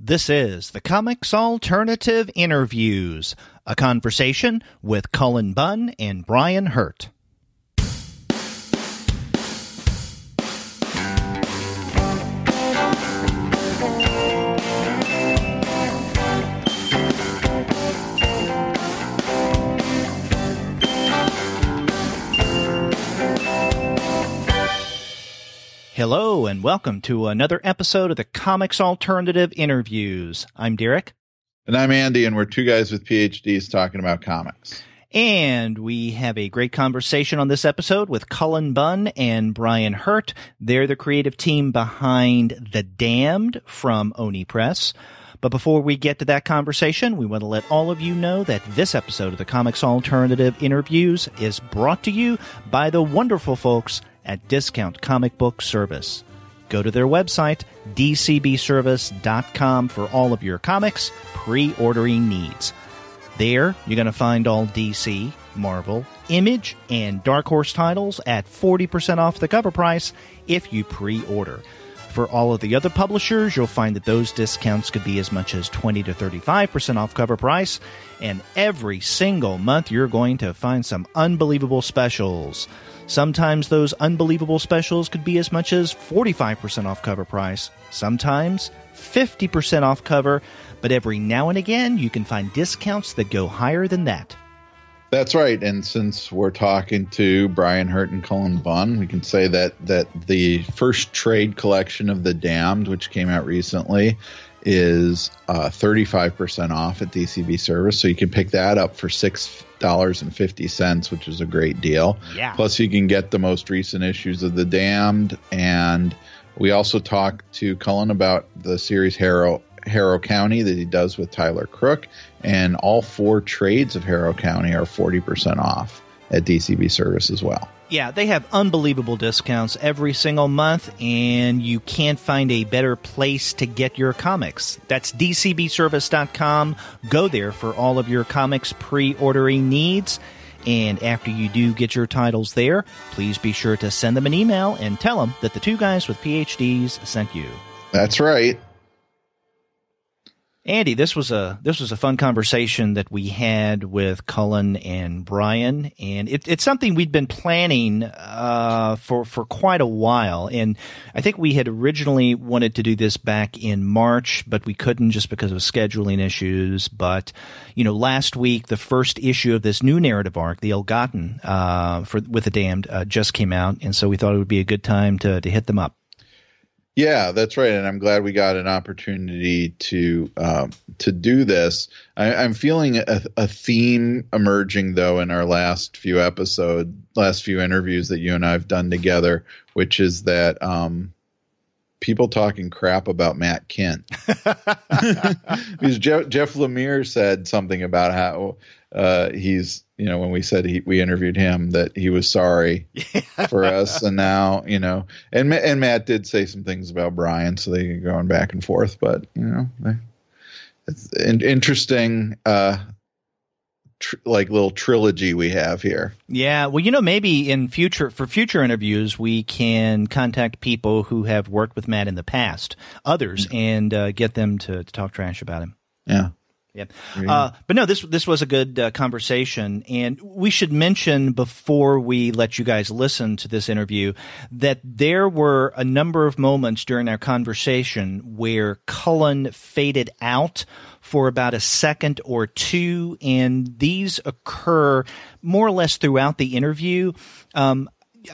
This is the Comics Alternative Interviews, a conversation with Cullen Bunn and Brian Hurtt. Hello, and welcome to another episode of the Comics Alternative Interviews. I'm Derek. And I'm Andy, and we're two guys with PhDs talking about comics. And we have a great conversation on this episode with Cullen Bunn and Brian Hurtt. They're the creative team behind The Damned from Oni Press. But before we get to that conversation, we want to let all of you know that this episode of the Comics Alternative Interviews is brought to you by the wonderful folks at Discount Comic Book Service. Go to their website, dcbservice.com, for all of your comics pre-ordering needs. There, you're going to find all DC, Marvel, Image, and Dark Horse titles at 40% off the cover price if you pre-order. For all of the other publishers, you'll find that those discounts could be as much as 20 to 35% off cover price, and every single month you're going to find some unbelievable specials. Sometimes those unbelievable specials could be as much as 45% off cover price, sometimes 50% off cover, but every now and again you can find discounts that go higher than that. That's right, and since we're talking to Brian Hurtt and Cullen Bunn, we can say that the first trade collection of The Damned, which came out recently, is 35% off at DCB Service, so you can pick that up for $6.50, which is a great deal. Yeah. Plus, you can get the most recent issues of The Damned, and we also talked to Cullen about the series Harrow County that he does with Tyler Crook, and all four trades of Harrow County are 40% off at DCB Service as well. Yeah, they have unbelievable discounts every single month, and you can't find a better place to get your comics. That's dcbservice.com. Go there for all of your comics pre-ordering needs. And after you do get your titles there, please be sure to send them an email and tell them that the two guys with PhDs sent you. That's right. Andy, this was a fun conversation that we had with Cullen and Brian, and it's something we'd been planning for quite a while. And I think we had originally wanted to do this back in March, but we couldn't just because of scheduling issues. But last week the first issue of this new narrative arc, The Ill-Gotten, with The Damned, just came out, and so we thought it would be a good time to hit them up. Yeah, that's right, and I'm glad we got an opportunity to do this. I'm feeling a theme emerging, though, in our last few interviews that you and I have done together, which is that people talking crap about Matt Kindt. Because Jeff Lemire said something about how he's, when we said we interviewed him, that he was sorry for us. And now, and Matt did say some things about Brian, so they're going back and forth. But, it's an interesting, little trilogy we have here. Yeah. Well, maybe for future interviews, we can contact people who have worked with Matt in the past, others, and get them to talk trash about him. Yeah. Yeah. But no, this was a good conversation, and we should mention before we let you guys listen to this interview that there were a number of moments during our conversation where Cullen faded out for about a second or two, and these occur more or less throughout the interview.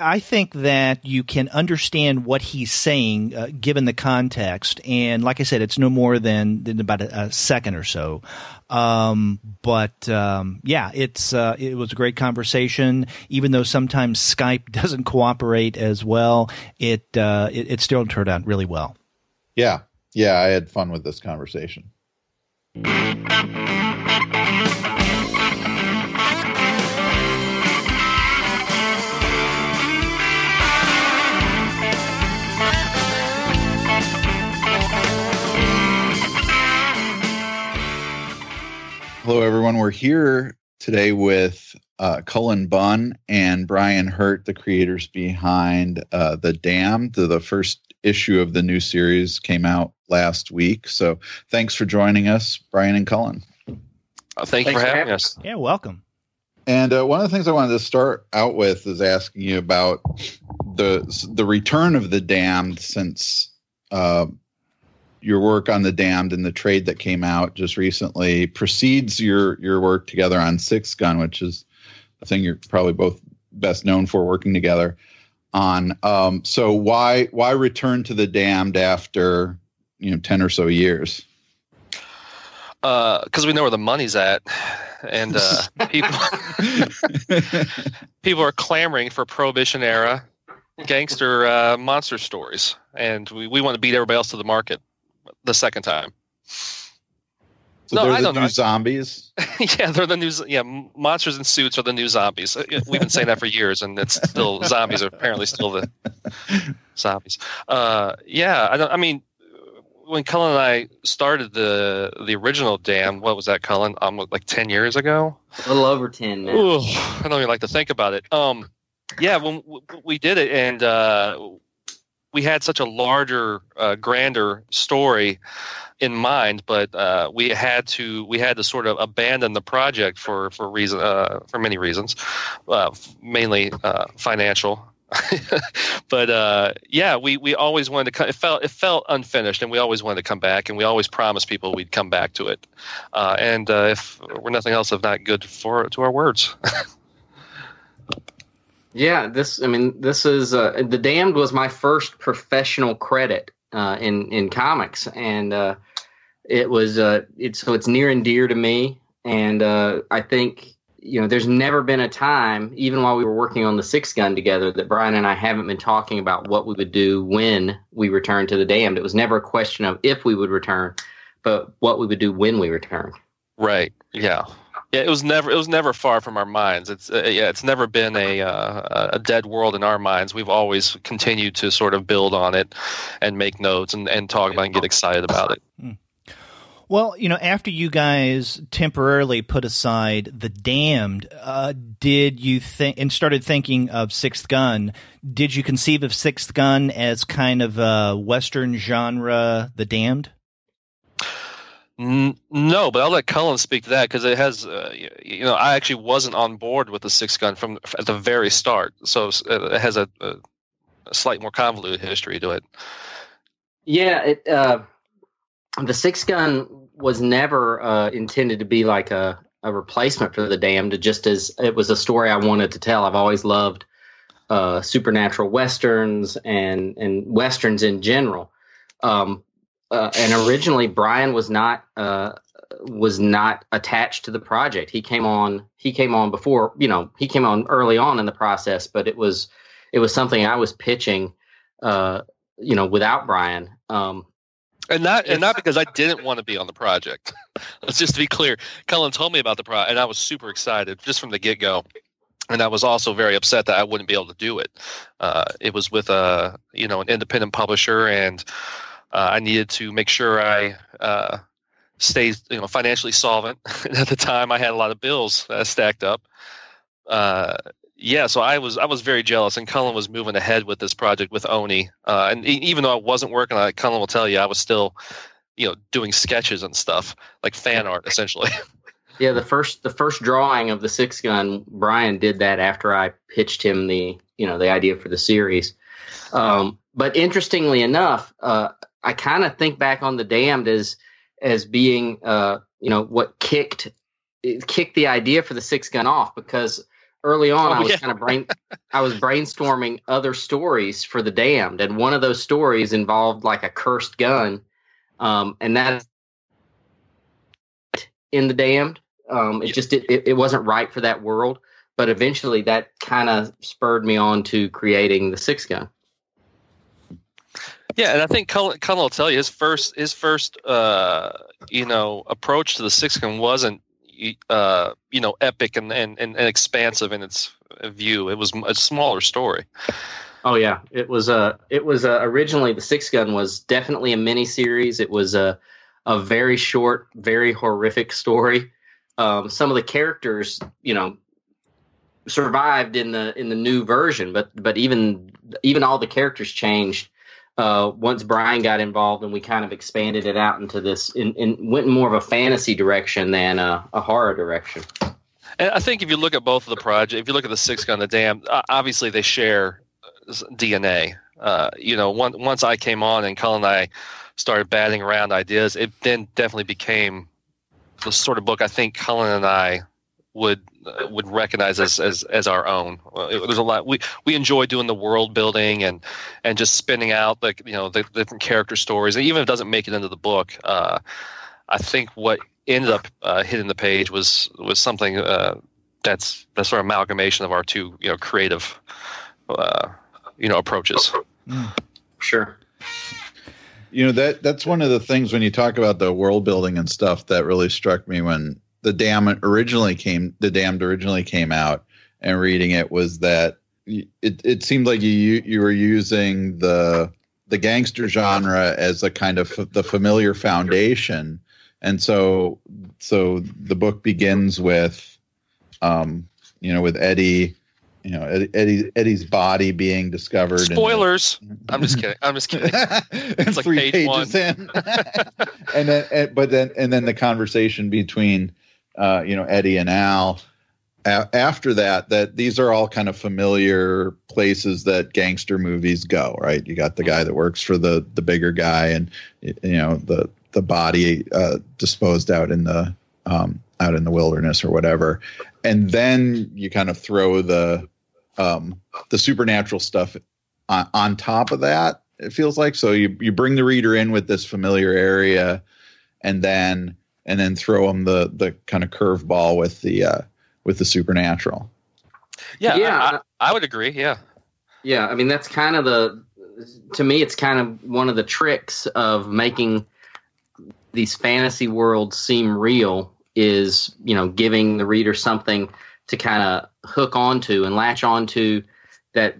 I think that you can understand what he's saying given the context, and like I said, it's no more than about a second or so. But it was a great conversation. Even though sometimes Skype doesn't cooperate as well, it still turned out really well. Yeah, I had fun with this conversation. Hello, everyone. We're here today with Cullen Bunn and Brian Hurtt, the creators behind The Damned. The first issue of the new series came out last week. So thanks for joining us, Brian and Cullen. Thank you for having us. Yeah, welcome. And one of the things I wanted to start out with is asking you about the return of The Damned, since your work on The Damned and the trade that came out just recently precedes your work together on Six Gun, which is the thing you're probably both best known for working together on. So why return to The Damned after 10 or so years? Because we know where the money's at, and people are clamoring for Prohibition era gangster monster stories, and we want to beat everybody else to the market the second time. So no, they're the new zombies? Yeah, they're the new. Yeah, monsters in suits are the new zombies. We've been saying that for years, and it's still zombies are apparently still the zombies. I mean, when Cullen and I started the original Damned, what was that, Cullen? Like 10 years ago? A little over 10 now. Ooh, I don't even like to think about it. When we did it, and we had such a larger, grander story in mind, but we had to sort of abandon the project for many reasons, mainly financial. But we always wanted to. It felt unfinished, and we always wanted to come back, and we always promised people we'd come back to it. And if we're nothing else, if not good to our words. Yeah, this is The Damned was my first professional credit in comics, and it's near and dear to me, and I think. There's never been a time, even while we were working on the Six Gun together, that Brian and I haven't been talking about what we would do when we returned to The Damned. It was never a question of if we would return, but what we would do when we returned. Right. Yeah. Yeah. It was never far from our minds. It's never been a dead world in our minds. We've always continued to sort of build on it and make notes and talk about it and get excited about it. Well, after you guys temporarily put aside The Damned, did you think and started thinking of Sixth Gun? Did you conceive of Sixth Gun as kind of a Western genre, The Damned? No, but I'll let Cullen speak to that, because it has, I actually wasn't on board with the Sixth Gun at the very start, so it has a slightly more convoluted history to it. Yeah, the Six Gun was never intended to be like a replacement for The Damned, just as it was a story I wanted to tell. I've always loved supernatural westerns and westerns in general. And originally, Brian was not attached to the project. He came on before, he came on early on in the process, but it was something I was pitching, without Brian. And not because I didn't want to be on the project. Let's just be clear. Cullen told me about the project, and I was super excited just from the get-go. And I was also very upset that I wouldn't be able to do it. It was with an independent publisher, and I needed to make sure I stayed financially solvent. And at the time, I had a lot of bills stacked up. So I was very jealous, and Cullen was moving ahead with this project with Oni. And even though I wasn't working on it, Cullen will tell you I was still, doing sketches and stuff, like fan art, essentially. Yeah, the first drawing of the Six Gun, Brian did that after I pitched him the idea for the series. But interestingly enough, I kind of think back on The Damned as being what kicked the idea for the Six Gun off, because early on, I was brainstorming other stories for The Damned, and one of those stories involved like a cursed gun, and that in The Damned, it wasn't right for that world. But eventually, that kind of spurred me on to creating the Six Gun. Yeah, and I think Cullen will tell you his first approach to the Six Gun wasn't epic and expansive in its view. It was a smaller story. Oh yeah, it was originally the Six Gun was definitely a miniseries. It was a very short, very horrific story. Some of the characters, survived in the new version, but even all the characters changed once Brian got involved, and we kind of expanded it out into this and went in more of a fantasy direction than a horror direction. And I think if you look at both of the projects, if you look at the Six Gun, the Damned, obviously they share DNA. Once I came on and Cullen and I started batting around ideas, it then definitely became the sort of book I think Cullen and I would recognize as our own. There's a lot we enjoy doing the world building and just spinning out the different character stories. And even if it doesn't make it into the book, I think what ended up hitting the page was something that's sort of amalgamation of our two creative approaches. Sure. That's one of the things when you talk about the world building and stuff that really struck me when the Damned originally came out, and reading it was that it seemed like you were using the gangster genre as a kind of the familiar foundation. And so the book begins with, with Eddie, Eddie's body being discovered. Spoilers. I'm just kidding. It's like 3 page pages 1. in. and then the conversation between, Eddie and Al. After that these are all kind of familiar places that gangster movies go, right? You got the guy that works for the bigger guy, and the body disposed out in the wilderness or whatever, and then you kind of throw the supernatural stuff on top of that. It feels like so you bring the reader in with this familiar area, and then throw them the kind of curveball with the supernatural. Yeah. I would agree. Yeah. Yeah. I mean, that's kind of to me, it's kind of one of the tricks of making these fantasy worlds seem real is, giving the reader something to kind of hook onto and latch onto that,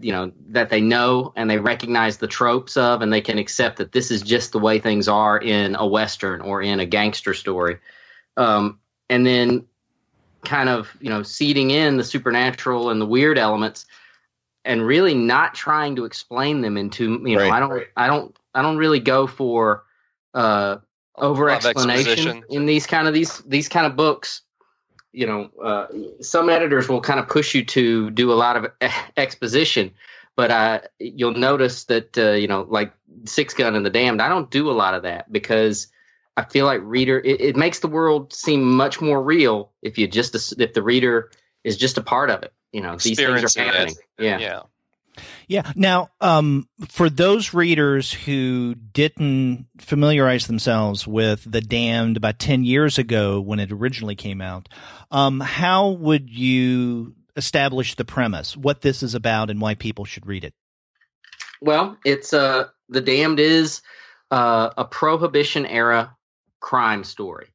that they know and they recognize the tropes of, and they can accept that this is just the way things are in a Western or in a gangster story. And then kind of, seeding in the supernatural and the weird elements and really not trying to explain them into, right. I don't really go for, over explanation in these kind of books. Some editors will kind of push you to do a lot of exposition, but you'll notice that like Six Gun and the Damned, I don't do a lot of that because I feel like it makes the world seem much more real if the reader is just a part of it. These things are happening. Yeah. Now, for those readers who didn't familiarize themselves with The Damned about 10 years ago when it originally came out, how would you establish the premise, what this is about and why people should read it? Well, it's The Damned is a Prohibition era crime story.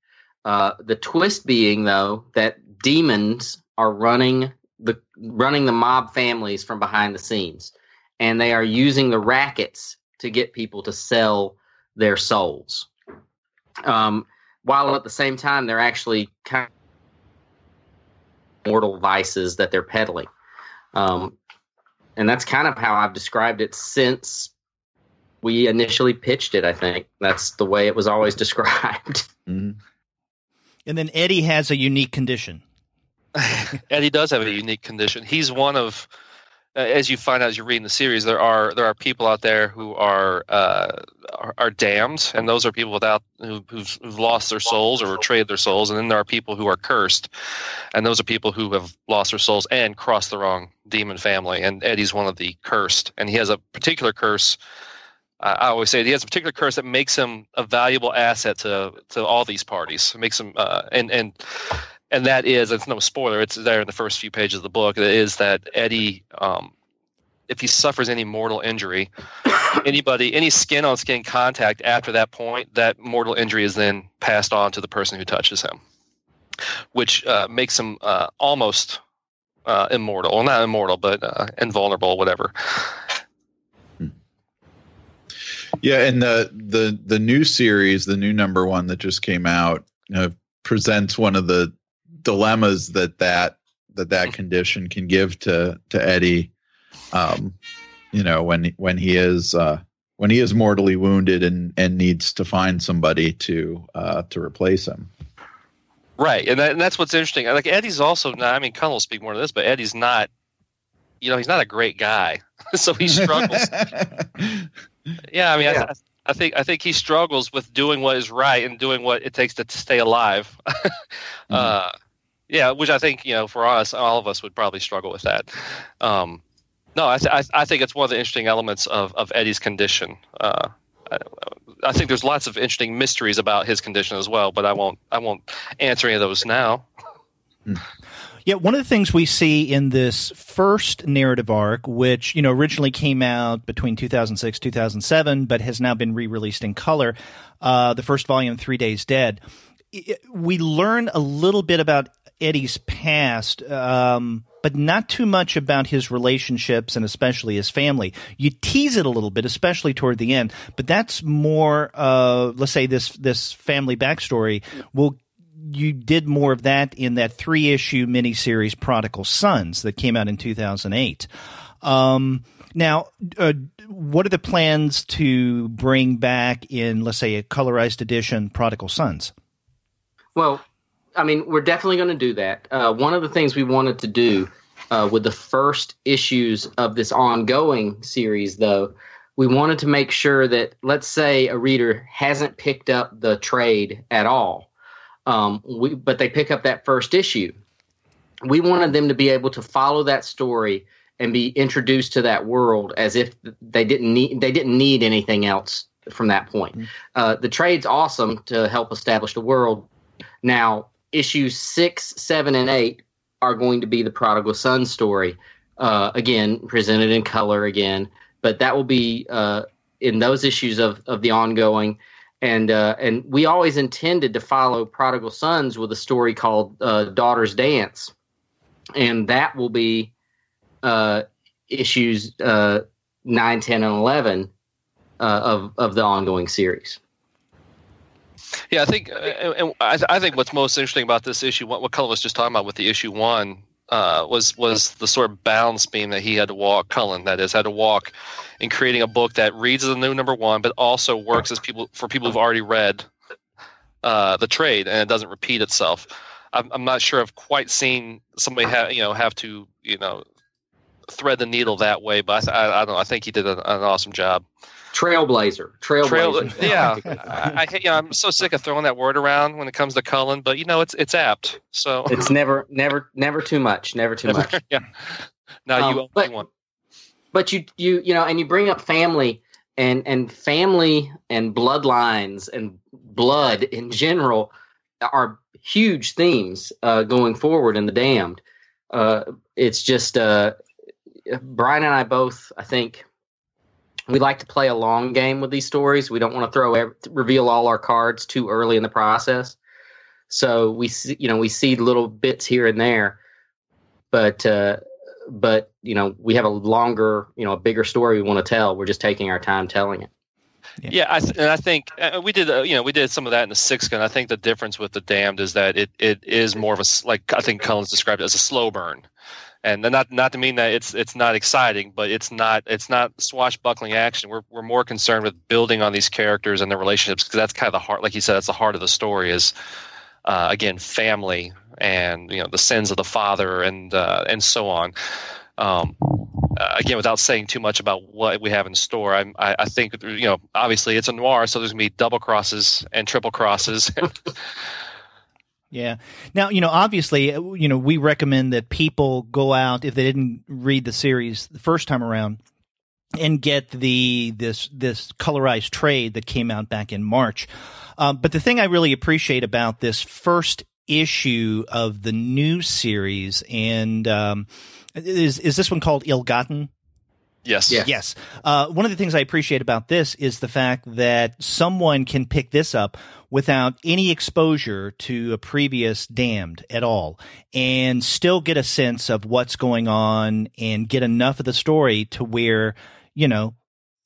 The twist being, though, that demons are running the mob families from behind the scenes, and they are using the rackets to get people to sell their souls, while at the same time they're actually kind of mortal vices that they're peddling. And that's kind of how I've described it since we initially pitched it. I think that's the way it was always described. Mm-hmm. And then Eddie has a unique condition. Eddie does have a unique condition. He's one of, as you find out as you're reading the series, there are people out there who are damned, and those are people who've lost their souls or traded their souls, and then there are people who are cursed, and those are people who have lost their souls and crossed the wrong demon family. And Eddie's one of the cursed, and he has a particular curse. I always say he has a particular curse that makes him a valuable asset to all these parties. It makes him and that is, it's no spoiler, it's there in the first few pages of the book, it is that Eddie, if he suffers any mortal injury, any skin-on-skin contact after that point, that mortal injury is then passed on to the person who touches him, which makes him almost immortal. Well, not immortal, but invulnerable, whatever. Yeah, and the new series, the new #1 that just came out, presents one of the dilemmas that that condition can give to Eddie, when he is mortally wounded and needs to find somebody to replace him. Right, and that's what's interesting. Like Eddie's also not. I mean, Cullen will speak more to this, but Eddie's not. He's not a great guy, so he struggles. Yeah, I mean, yeah. I think he struggles with doing what is right and doing what it takes to stay alive. Yeah, which I think for us, all of us would probably struggle with that. No, I think it's one of the interesting elements of Eddie's condition. I think there's lots of interesting mysteries about his condition as well, but I won't answer any of those now. Yeah, one of the things we see in this first narrative arc, which originally came out between 2006 2007, but has now been re-released in color, the first volume, 3 Days Dead, we learn a little bit about Eddie's past, but not too much about his relationships and especially his family. You tease it a little bit, especially toward the end, but that's more, let's say this family backstory you did more of that in that 3-issue miniseries Prodigal Sons that came out in 2008. Now, what are the plans to bring back in, let's say, a colorized edition Prodigal Sons? Well, I mean, we're definitely going to do that. One of the things we wanted to do with the first issues of this ongoing series, though, we wanted to make sure that, let's say, a reader hasn't picked up the trade at all, but they pick up that first issue. We wanted them to be able to follow that story and be introduced to that world as if they didn't need anything else from that point. The trade's awesome to help establish the world. Now, issues 6, 7, and 8 are going to be the Prodigal Son story, again presented in color again. But that will be in those issues of the ongoing. And we always intended to follow Prodigal Sons with a story called Daughter's Dance. And that will be issues 9, 10, and 11 of the ongoing series. Yeah, I think what's most interesting about this issue, what Cullen was just talking about with the issue 1, was the sort of balance beam that he had to walk. Cullen, that is, had to walk in creating a book that reads as a new number 1, but also works as for people who've already read the trade, and it doesn't repeat itself. I'm not sure I've quite seen somebody have to thread the needle that way, but I don't know. I think he did an awesome job. Trailblazer. Yeah, I'm so sick of throwing that word around when it comes to Cullen, but it's apt. So it's never too much. Never too much. Yeah. Now you only one. But you and you bring up family and family and bloodlines and blood in general are huge themes going forward in The Damned. It's just Brian and I both, I think, we like to play a long game with these stories. We don't want to reveal all our cards too early in the process. So we see little bits here and there, but we have a longer, a bigger story we want to tell. We're just taking our time telling it. Yeah, I think we did some of that in the 6th gun. I think the difference with The Damned is that it is more of I think Cullen's described it as a slow burn. And not to mean that it's not exciting, but it's not swashbuckling action. We're more concerned with building on these characters and their relationships, because that's kind of the heart. Like you said, that's the heart of the story. Is again, family and the sins of the father and so on. Again, without saying too much about what we have in store, I think obviously it's a noir, so there's gonna be double crosses and triple crosses. Yeah. Now, obviously, we recommend that people go out, if they didn't read the series the first time around, and get this colorized trade that came out back in March. But the thing I really appreciate about this first issue of the new series, and is this one called Ill-Gotten? Yes. Yes. One of the things I appreciate about this is the fact that someone can pick this up without any exposure to a previous Damned at all, and still get a sense of what's going on and get enough of the story to where,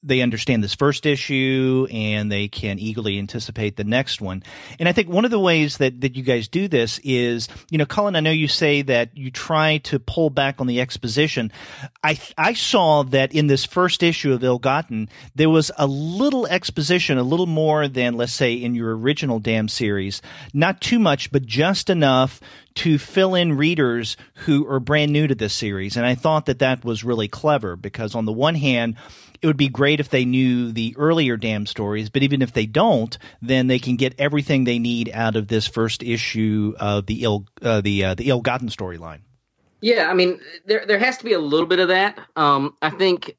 they understand this first issue and they can eagerly anticipate the next one. And I think one of the ways that you guys do this is, Cullen, I know you say that you try to pull back on the exposition. I saw that in this first issue of Ill-Gotten, there was a little exposition, a little more than, let's say, in your original Damn series. Not too much, but just enough to fill in readers who are brand new to this series. And I thought that was really clever because on the one hand, it would be great if they knew the earlier Damn stories, but even if they don't, then they can get everything they need out of this first issue of the Ill-Gotten storyline. Yeah, I mean, there has to be a little bit of that. I think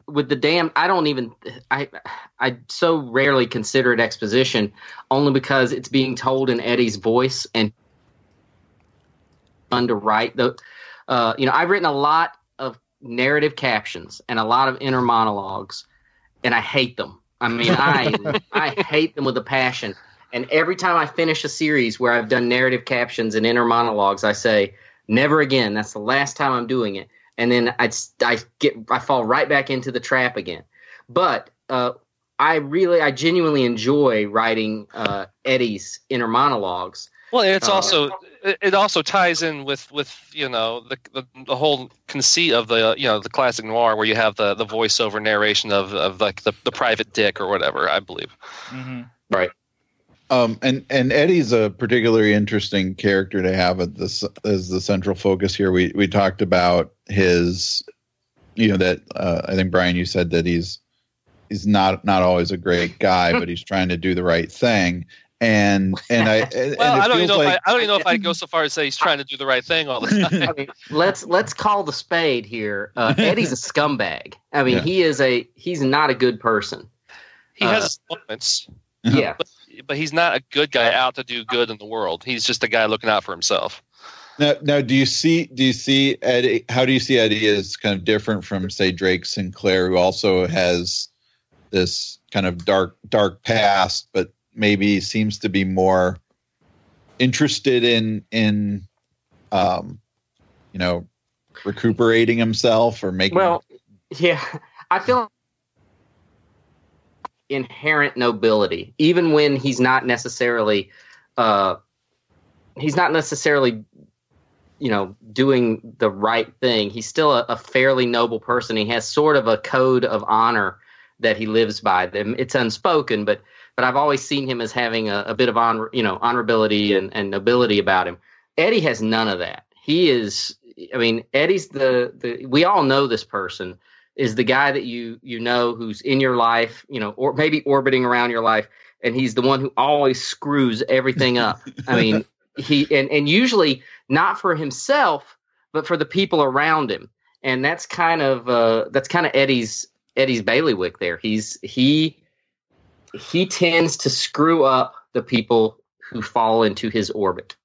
with the Damn, I so rarely consider it exposition, only because it's being told in Eddie's voice and fun to write. I've written a lot of narrative captions and a lot of inner monologues, and I hate them. I mean, I hate them with a passion. And every time I finish a series where I've done narrative captions and inner monologues, I say, never again. That's the last time I'm doing it. And then I fall right back into the trap again. But I genuinely enjoy writing Eddie's inner monologues. Well, it also ties in with the whole conceit of the classic noir, where you have the voiceover narration of like the private dick or whatever, I believe. Mm-hmm. Right. And Eddie's a particularly interesting character to have as the central focus here. We talked about his, I think Brian, you said that he's not always a great guy, but he's trying to do the right thing. I don't even know if I'd go so far as say he's trying to do the right thing all the time. I mean, let's call the spade here. Eddie's a scumbag. I mean, he's not a good person. He has moments. Yeah. But he's not a good guy out to do good in the world. He's just a guy looking out for himself. Now, do you see Eddie? How do you see Eddie as kind of different from, say, Drake Sinclair, who also has this kind of dark past, but maybe seems to be more interested in recuperating himself or making? Well, yeah, I feel inherent nobility, even when he's not necessarily doing the right thing. He's still a fairly noble person. He has sort of a code of honor that he lives by. It's unspoken, but I've always seen him as having a bit of honorability and nobility about him. Eddie has none of that. He is, I mean, Eddie's we all know this person is the guy that you know who's in your life, or maybe orbiting around your life, and he's the one who always screws everything up. I mean, and usually not for himself, but for the people around him. And that's kind of Eddie's bailiwick there. He tends to screw up the people who fall into his orbit.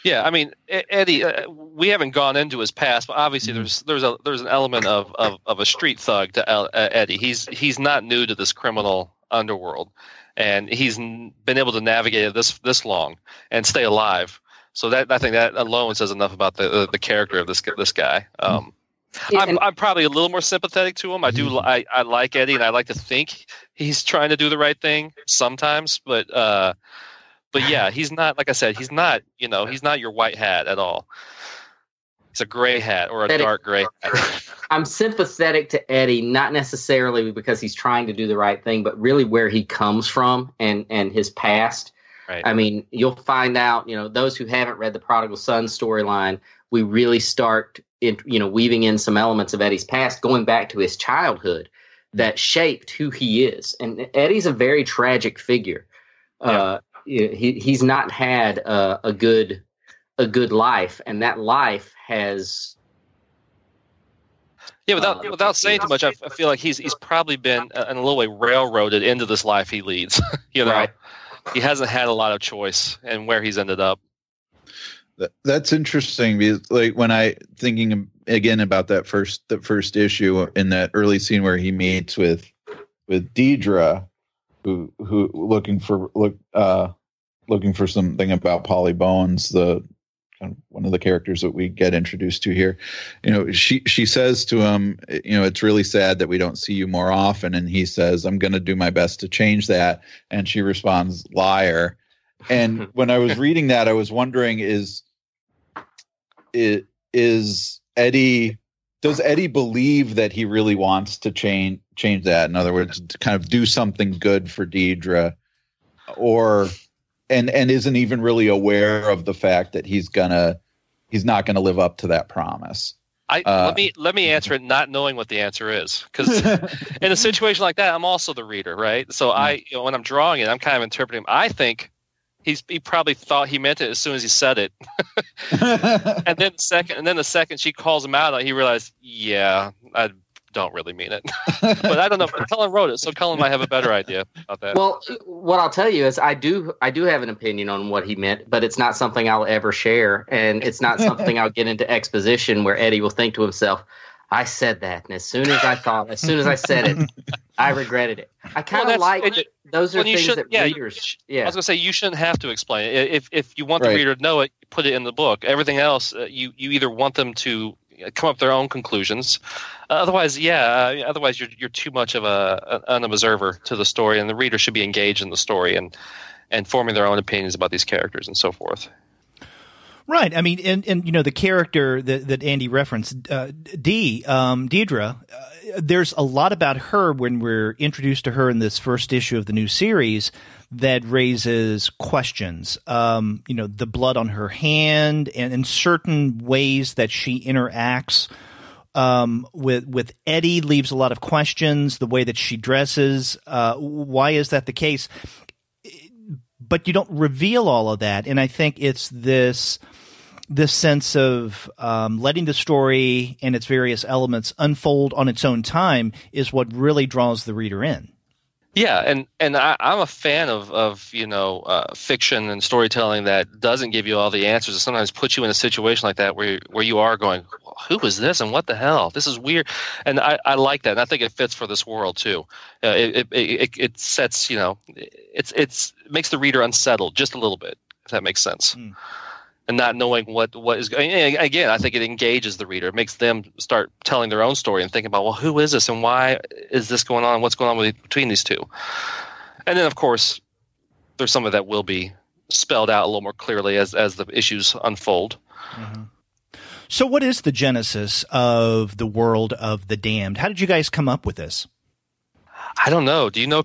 Yeah, I mean, Eddie, we haven't gone into his past, but obviously there's an element of a street thug to Eddie. He's not new to this criminal underworld, and he's been able to navigate it this long and stay alive. So I think that alone says enough about the character of this guy. I'm probably a little more sympathetic to him. I like Eddie, and I like to think he's trying to do the right thing sometimes, but yeah, he's not, like I said, he's not your white hat at all. It's a gray hat or a dark gray hat. I'm sympathetic to Eddie, not necessarily because he's trying to do the right thing, but really where he comes from and his past. Right. I mean, you'll find out, those who haven't read the Prodigal Sons storyline, we really start weaving in some elements of Eddie's past, going back to his childhood that shaped who he is. And Eddie's a very tragic figure. Yeah. He's not had a good life, and that life has. Yeah, without saying too much, I feel like he's probably been in a little way railroaded into this life he leads. Right. He hasn't had a lot of choice in where he's ended up. That's interesting because, like, when I thinking again about the first issue in that early scene where he meets with Deidre, who looking for something about Polly Bones, the kind of one of the characters that we get introduced to here. She says to him, it's really sad that we don't see you more often. And he says, I'm going to do my best to change that. And she responds, liar. And when I was reading that, I was wondering, does Eddie believe that he really wants to change that? In other words, to kind of do something good for Deidre, and isn't even really aware of the fact that he's not gonna live up to that promise. Let me answer it not knowing what the answer is, because in a situation like that, I'm also the reader, right? So when I'm drawing it, I'm kind of interpreting. I think he probably thought he meant it as soon as he said it, and then the second she calls him out, he realized, yeah, I don't really mean it. But I don't know. Cullen wrote it, so Cullen might have a better idea about that. Well, what I'll tell you is I do have an opinion on what he meant, but it's not something I'll ever share, and it's not something I'll get into exposition where Eddie will think to himself, I said that, and as soon as I said it, I regretted it. I kind of those are things that readers. Yeah, I was going to say you shouldn't have to explain it. If you want the reader to know it, put it in the book. Everything else, you either want them to come up with their own conclusions. Otherwise, you're too much of an observer to the story, and the reader should be engaged in the story and forming their own opinions about these characters and so forth. Right. I mean, and the character that Andy referenced, Deidre, there's a lot about her when we're introduced to her in this first issue of the new series that raises questions. The blood on her hand and certain ways that she interacts with Eddie leaves a lot of questions. The way that she dresses, why is that the case? But you don't reveal all of that, and I think it's this sense of letting the story and its various elements unfold on its own time is what really draws the reader in. Yeah, and I'm a fan of fiction and storytelling that doesn't give you all the answers, and sometimes puts you in a situation like that where you are going, who is this and what the hell? This is weird, and I like that, and I think it fits for this world too. It sets it makes the reader unsettled just a little bit, if that makes sense. And not knowing what is going. Again, I think it engages the reader. It makes them start telling their own story and thinking about, well, who is this and why is this going on? What's going on between these two? And then, of course, there's some of that will be spelled out a little more clearly as the issues unfold. Mm-hmm. So what is the genesis of the world of the damned? How did you guys come up with this? I don't know. Do you know?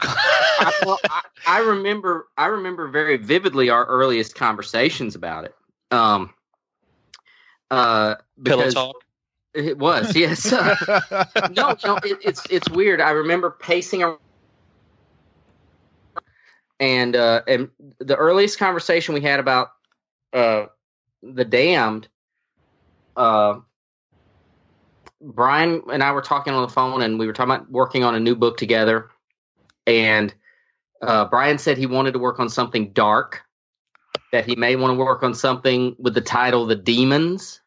I remember very vividly our earliest conversations about it. Pillow talk. It was, yes. No, it's weird. I remember pacing around, and the earliest conversation we had about the damned, Brian and I were talking on the phone, and we were talking about working on a new book together. And Brian said he wanted to work on something dark, that he may want to work on something with the title The Demons.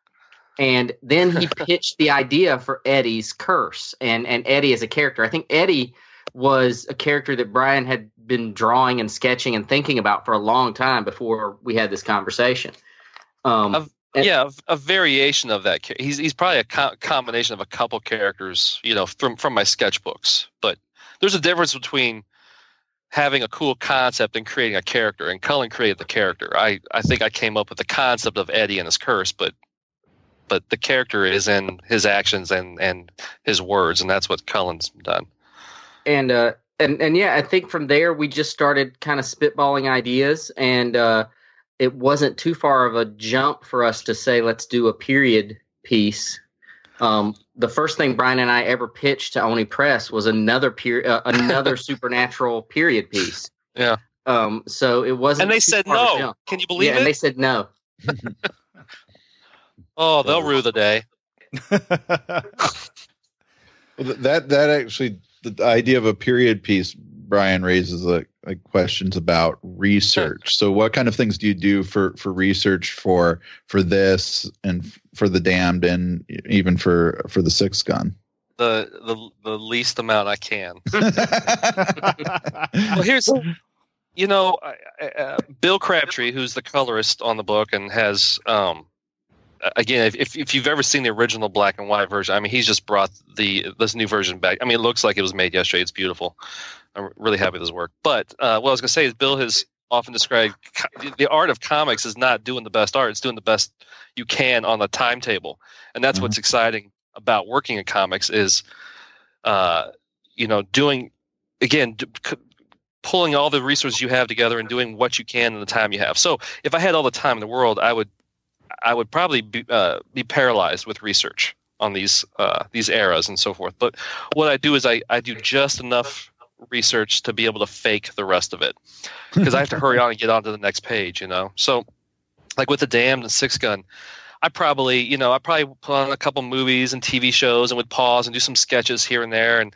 And then he pitched the idea for Eddie's curse and Eddie as a character. I think Eddie was a character that Brian had been drawing and sketching and thinking about for a long time before we had this conversation. A variation of that. He's probably a combination of a couple characters, from my sketchbooks. But there's a difference between having a cool concept and creating a character, and Cullen created the character. I think I came up with the concept of Eddie and his curse, but the character is in his actions and his words, and that's what Cullen's done. And I think from there we just started kind of spitballing ideas, and it wasn't too far of a jump for us to say, let's do a period piece. The first thing Brian and I ever pitched to Oni Press was another supernatural period piece. Yeah. So it wasn't. And they said no. Can you believe it? And they said no. Oh, they'll rue the day. That actually, the idea of a period piece, Brian raises questions about research. So what kind of things do you do for research for this and for the damned and even for the Six Gun? The least amount I can. Well, here's Bill Crabtree, who's the colorist on the book and has again, if you've ever seen the original black and white version, I mean, he's just brought this new version back. I mean, it looks like it was made yesterday. It's beautiful. I'm really happy with his work. But what I was going to say is Bill has often described the art of comics is not doing the best art. It's doing the best you can on the timetable. And that's what's exciting about working in comics is, doing, again, pulling all the resources you have together and doing what you can in the time you have. So if I had all the time in the world, I would probably be paralyzed with research on these eras and so forth. But what I do is I do just enough research to be able to fake the rest of it, because I have to hurry on and get on to the next page. So like with The Damned and Six Gun, I probably put on a couple movies and TV shows and would pause and do some sketches here and there,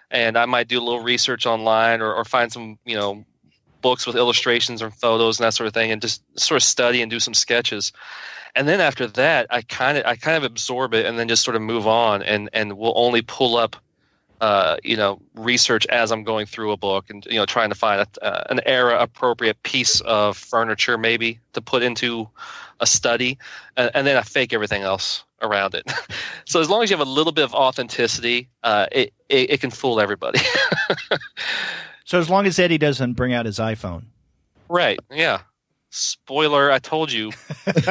and I might do a little research online or find some books with illustrations or photos and that sort of thing, and just sort of study and do some sketches. And then after that, I kind of absorb it and then just sort of move on, and will only pull up research as I'm going through a book, and trying to find an era appropriate piece of furniture maybe to put into a study, and then I fake everything else around it. So as long as you have a little bit of authenticity, it can fool everybody. So as long as Eddie doesn't bring out his iPhone. Right. Yeah. Spoiler, I told you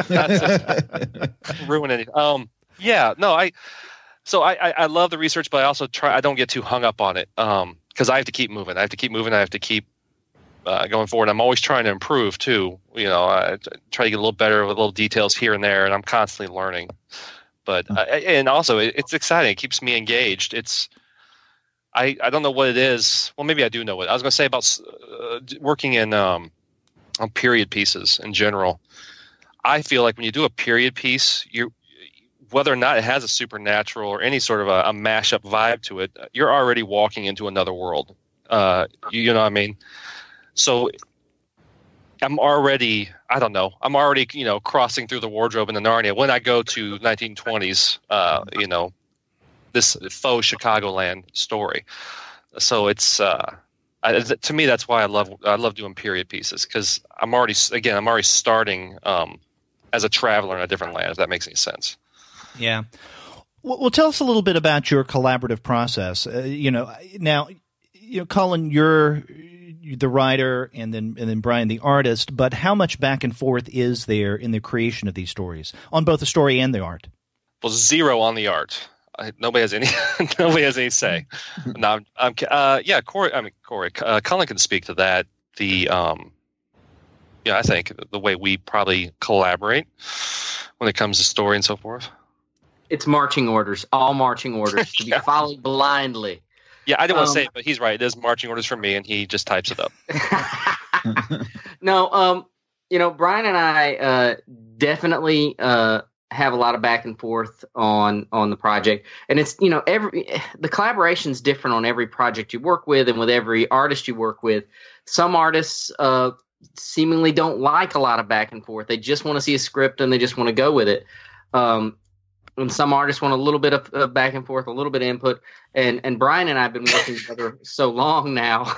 not to ruin anything. Yeah, no, I love the research, but I don't get too hung up on it, because I have to keep moving. I have to keep going forward. I'm always trying to improve too. I try to get a little better with little details here and there, and I'm constantly learning. But and also it's exciting. It keeps me engaged. I don't know what it is. Well, maybe I do know what I was going to say about working in on period pieces in general. I feel like when you do a period piece, whether or not it has a supernatural or any sort of a mashup vibe to it, you're already walking into another world. You know what I mean? So I'm already crossing through the wardrobe in the Narnia when I go to 1920s, this faux Chicagoland story. So it's to me, that's why I love doing period pieces, because I'm already starting as a traveler in a different land, if that makes any sense. Yeah. Well, tell us a little bit about your collaborative process. Now, Cullen, you're the writer, and then Brian, the artist. But how much back and forth is there in the creation of these stories on both the story and the art? Well, zero on the art. Nobody has any say. No, Corey. Cullen can speak to that. I think the way we probably collaborate when it comes to story and so forth. It's marching orders, all marching orders to be followed blindly. Yeah, I didn't want to say it, but he's right. It is marching orders for me, and he just types it up. No, Brian and I definitely have a lot of back and forth on the project, and it's the collaboration's different on every project you work with, and with every artist you work with. Some artists seemingly don't like a lot of back and forth. They just want to see a script and they just want to go with it. And some artists want a little bit of back and forth, a little bit of input. And Brian and I have been working together so long now.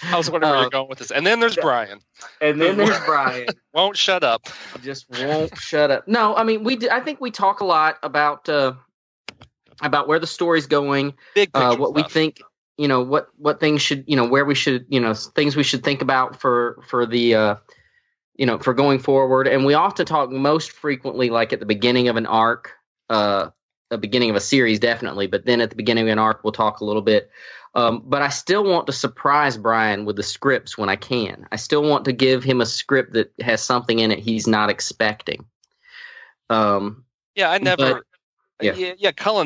I was wondering where you're going with this. And then there's Brian. And then there's Brian. Won't shut up. Just won't shut up. No, I mean, I think we talk a lot about where the story's going, big picture what stuff. We think, what things should, where we should, things we should think about for the, for going forward. And we often talk most frequently, like at the beginning of an arc, the beginning of a series, definitely. But then at the beginning of an arc, we'll talk a little bit. But I still want to surprise Brian with the scripts when I can. I still want to give him a script that has something in it he's not expecting. Cullen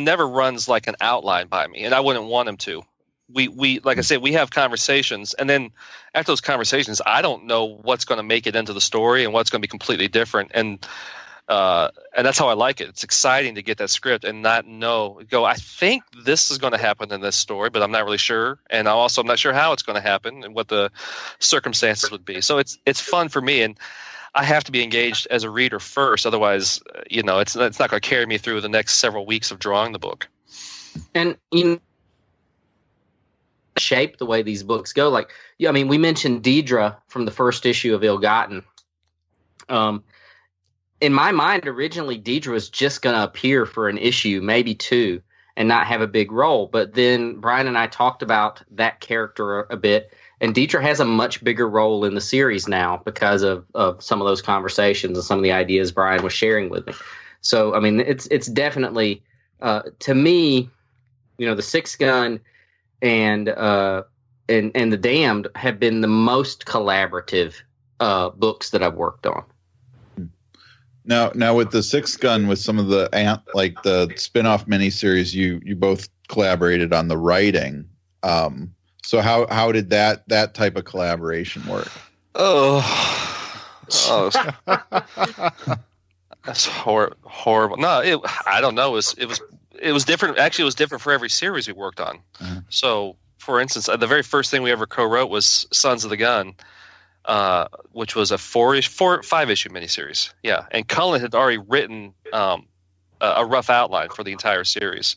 never runs like an outline by me, and I wouldn't want him to. We like I said, we have conversations, and then after those conversations, I don't know what's going to make it into the story and what's going to be completely different. And that's how I like it. It's exciting to get that script and not I think this is going to happen in this story, but I'm not really sure. And I'm not sure how it's going to happen and what the circumstances would be. So it's fun for me, and I have to be engaged as a reader first. Otherwise, it's not going to carry me through the next several weeks of drawing the book. And shape the way these books go. Like, we mentioned Deidre from the first issue of Ill Gotten. in my mind, originally Deidre was just going to appear for an issue, maybe two, and not have a big role. But then Brian and I talked about that character a bit, and Deidre has a much bigger role in the series now because of some of those conversations and some of the ideas Brian was sharing with me. So, I mean, it's definitely, to me, the Six Gun and The Damned have been the most collaborative books that I've worked on. Now with the Six Gun, with some of the the spin-off miniseries, you both collaborated on the writing. So how did that type of collaboration work? Oh, that's horrible. No, I don't know. It was different. Actually, it was different for every series we worked on. Uh-huh. So, for instance, the very first thing we ever co-wrote was Sons of the Gun, which was a 5-issue miniseries. Yeah, and Cullen had already written a rough outline for the entire series,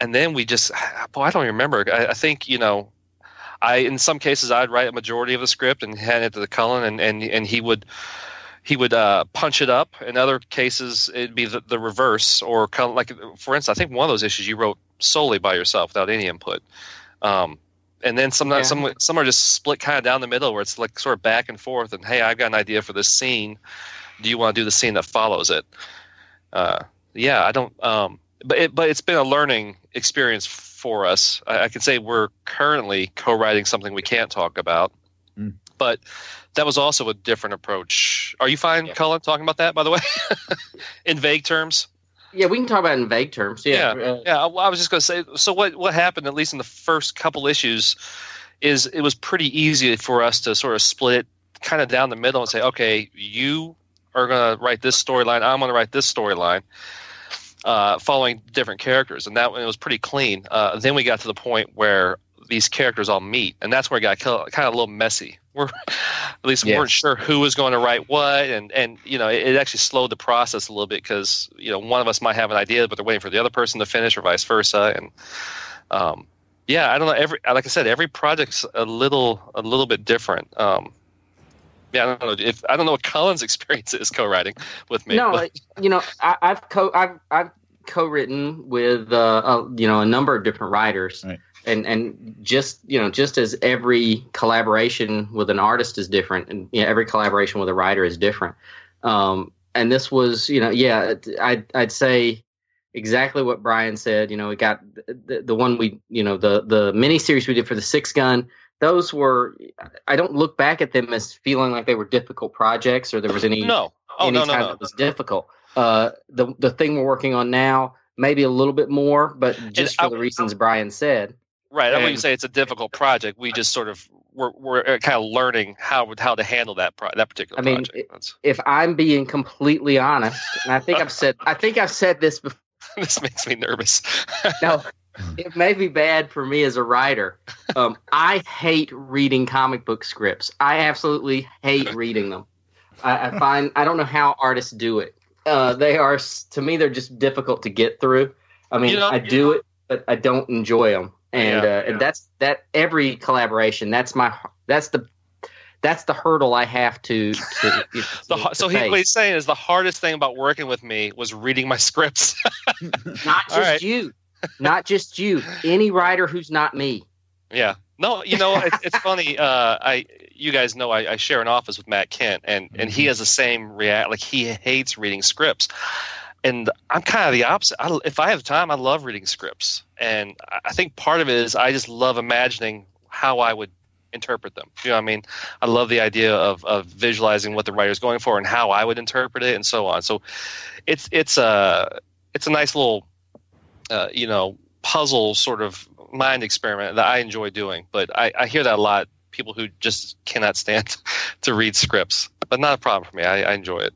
and then we just, I don't remember. I think in some cases I'd write a majority of the script and hand it to Cullen, and he would punch it up. In other cases, it'd be the reverse, or like, for instance, I think one of those issues you wrote solely by yourself without any input. And then some are just split kind of down the middle, where it's like sort of back and forth. And hey, I've got an idea for this scene. Do you want to do the scene that follows it? I don't. But it's been a learning experience for us. I can say we're currently co-writing something we can't talk about, but that was also a different approach. Are you fine, Cullen, talking about that, by the way, in vague terms? Yeah, we can talk about it in vague terms. Yeah. I was just going to say, so what happened, at least in the first couple issues, is it was pretty easy for us to sort of split it kind of down the middle and say, okay, you are going to write this storyline, I'm going to write this storyline, following different characters. And that one, it was pretty clean. Then we got to the point where these characters all meet, and that's where it got kind of a little messy. We weren't sure who was going to write what, and it actually slowed the process a little bit, because one of us might have an idea, but they're waiting for the other person to finish, or vice versa. And I don't know. Like I said, every project's a little bit different. I don't know what Cullen's experience is co-writing with me. No, I've co-written with a number of different writers. Right. And just as every collaboration with an artist is different, and every collaboration with a writer is different. And this was, I'd say exactly what Brian said. We got the one the miniseries we did for the Six Gun. Those were, I don't look back at them as feeling like they were difficult projects, or there was any time that was difficult. The thing we're working on now, maybe a little bit more, but just for the reasons Brian said. Right. I wouldn't say it's a difficult project. We just sort of we're kind of learning how to handle that particular project. If I'm being completely honest, and I think I've said this before. This makes me nervous. No, it may be bad for me as a writer. I hate reading comic book scripts. I absolutely hate reading them. I don't know how artists do it. To me, they're just difficult to get through. I mean, I do it, but I don't enjoy them. And that's every collaboration. That's the hurdle I have to So what he's saying is the hardest thing about working with me was reading my scripts. Not just you. Any writer who's not me. Yeah. No, it's funny. You guys know I share an office with Matt Kindt, and he has the same react. Like, he hates reading scripts. And I'm kind of the opposite. If I have time, I love reading scripts. And I think part of it is I just love imagining how I would interpret them. You know what I mean? I love the idea of visualizing what the writer's going for and how I would interpret it, and so on. So it's a nice little puzzle sort of mind experiment that I enjoy doing. But I hear that a lot. People who just cannot stand to read scripts, but not a problem for me. I enjoy it.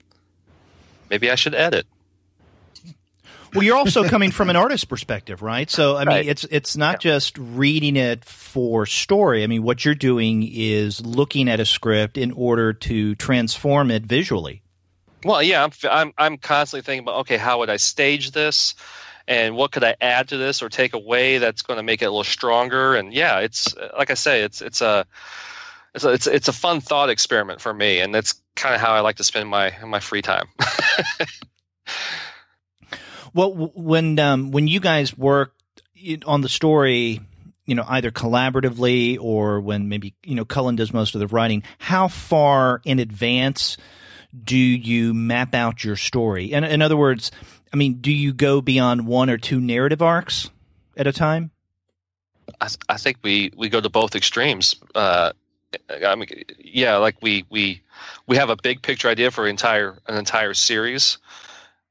Maybe I should edit. Well, you're also coming from an artist's perspective, right? So, I mean, it's not just reading it for story. I mean, what you're doing is looking at a script in order to transform it visually. Well, yeah, I'm constantly thinking about, okay, how would I stage this, and what could I add to this or take away that's going to make it a little stronger? And yeah, it's like I say, it's a fun thought experiment for me, and that's kind of how I like to spend my free time. Well, when you guys worked on the story, either collaboratively or when maybe, Cullen does most of the writing, how far in advance do you map out your story? And in other words, do you go beyond one or two narrative arcs at a time? I think we go to both extremes. Like we have a big picture idea for an entire series.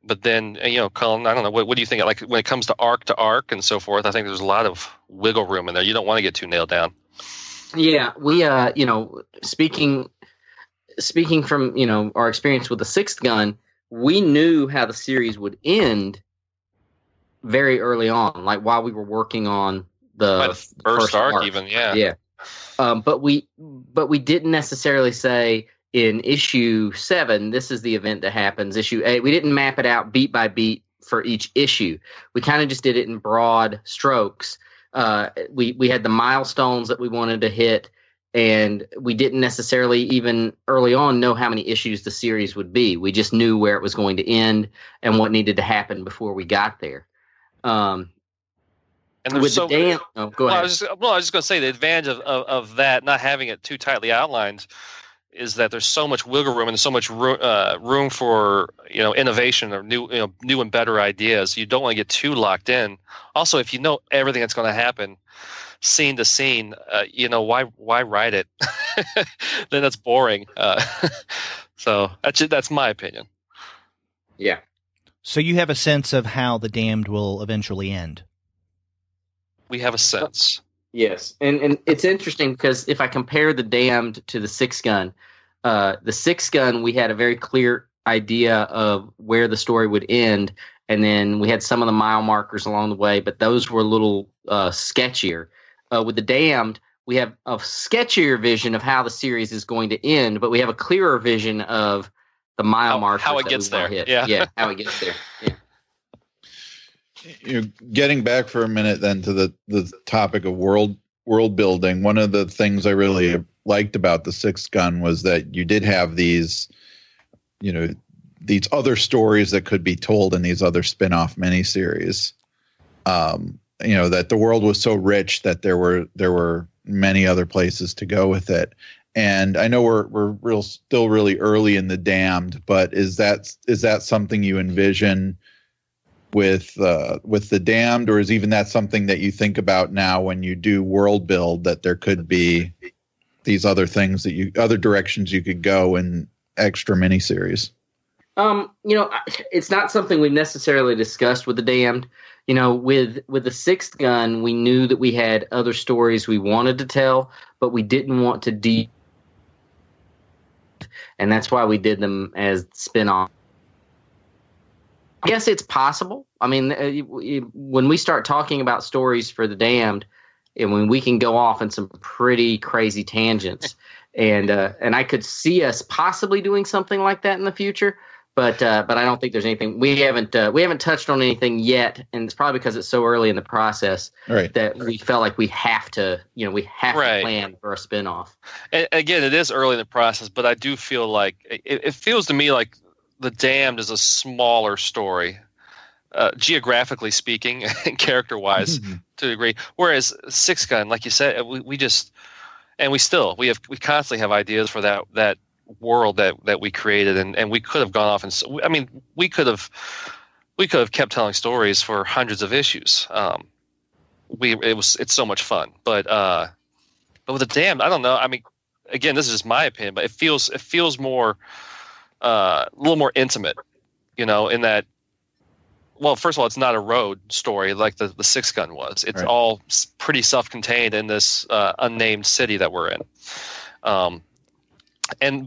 But then, Cullen, I don't know, what do you think? Like when it comes to arc and so forth, I think there's a lot of wiggle room in there. You don't want to get too nailed down. Yeah, we, speaking from, our experience with the Sixth Gun, we knew how the series would end very early on, like while we were working on the first arc even, yeah. Yeah. But we didn't necessarily say, in issue 7, this is the event that happens. Issue 8, we didn't map it out beat by beat for each issue. We kind of just did it in broad strokes. We had the milestones that we wanted to hit, and we didn't necessarily even early on know how many issues the series would be. We just knew where it was going to end and what needed to happen before we got there. And with go ahead. I was just going to say the advantage of that, not having it too tightly outlined, is that there's so much wiggle room and there's so much room for innovation or new and better ideas. You don't want to get too locked in. Also, if you know everything that's going to happen, scene to scene, why write it? Then that's boring. So that's my opinion. Yeah. So you have a sense of how The Damned will eventually end. We have a sense. Yes, and it's interesting because if I compare The Damned to the Sixth Gun, the Sixth Gun, we had a very clear idea of where the story would end, and then we had some of the mile markers along the way, but those were a little sketchier. With The Damned, we have a sketchier vision of how the series is going to end, but we have a clearer vision of the mile markers. How it gets there. Yeah, how it gets there. Yeah. Getting back for a minute then to the topic of world building, one of the things I really liked about the Sixth Gun was that you did have these other stories that could be told in these other spin-off miniseries. That the world was so rich that there were many other places to go with it. And I know we're still really early in The Damned, but is that something you envision with The Damned, or is even that something that you think about now when you do world build, that there could be these other things other directions you could go in extra miniseries? It's not something we've necessarily discussed with The Damned. With the Sixth Gun, we knew that we had other stories we wanted to tell, but we didn't want to and that's why we did them as spin-off. I guess it's possible. I mean, when we start talking about stories for The Damned, and when we can go off in some pretty crazy tangents, and I could see us possibly doing something like that in the future, but I don't think there's anything. We haven't touched on anything yet, and it's probably because it's so early in the process that we felt like we have to to plan for a spinoff. And again, it is early in the process, but I do feel like it feels to me like The Damned is a smaller story, geographically speaking and character-wise to a degree. Whereas Sixth Gun, like you said, we constantly have ideas for that world that we created, and we could have gone off and we could have kept telling stories for hundreds of issues. It's so much fun, but with The Damned, I don't know. I mean, again, this is just my opinion, but it feels more. A little more intimate, in that. Well, first of all, it's not a road story like the Sixth Gun was. It's all pretty self-contained in this unnamed city that we're in.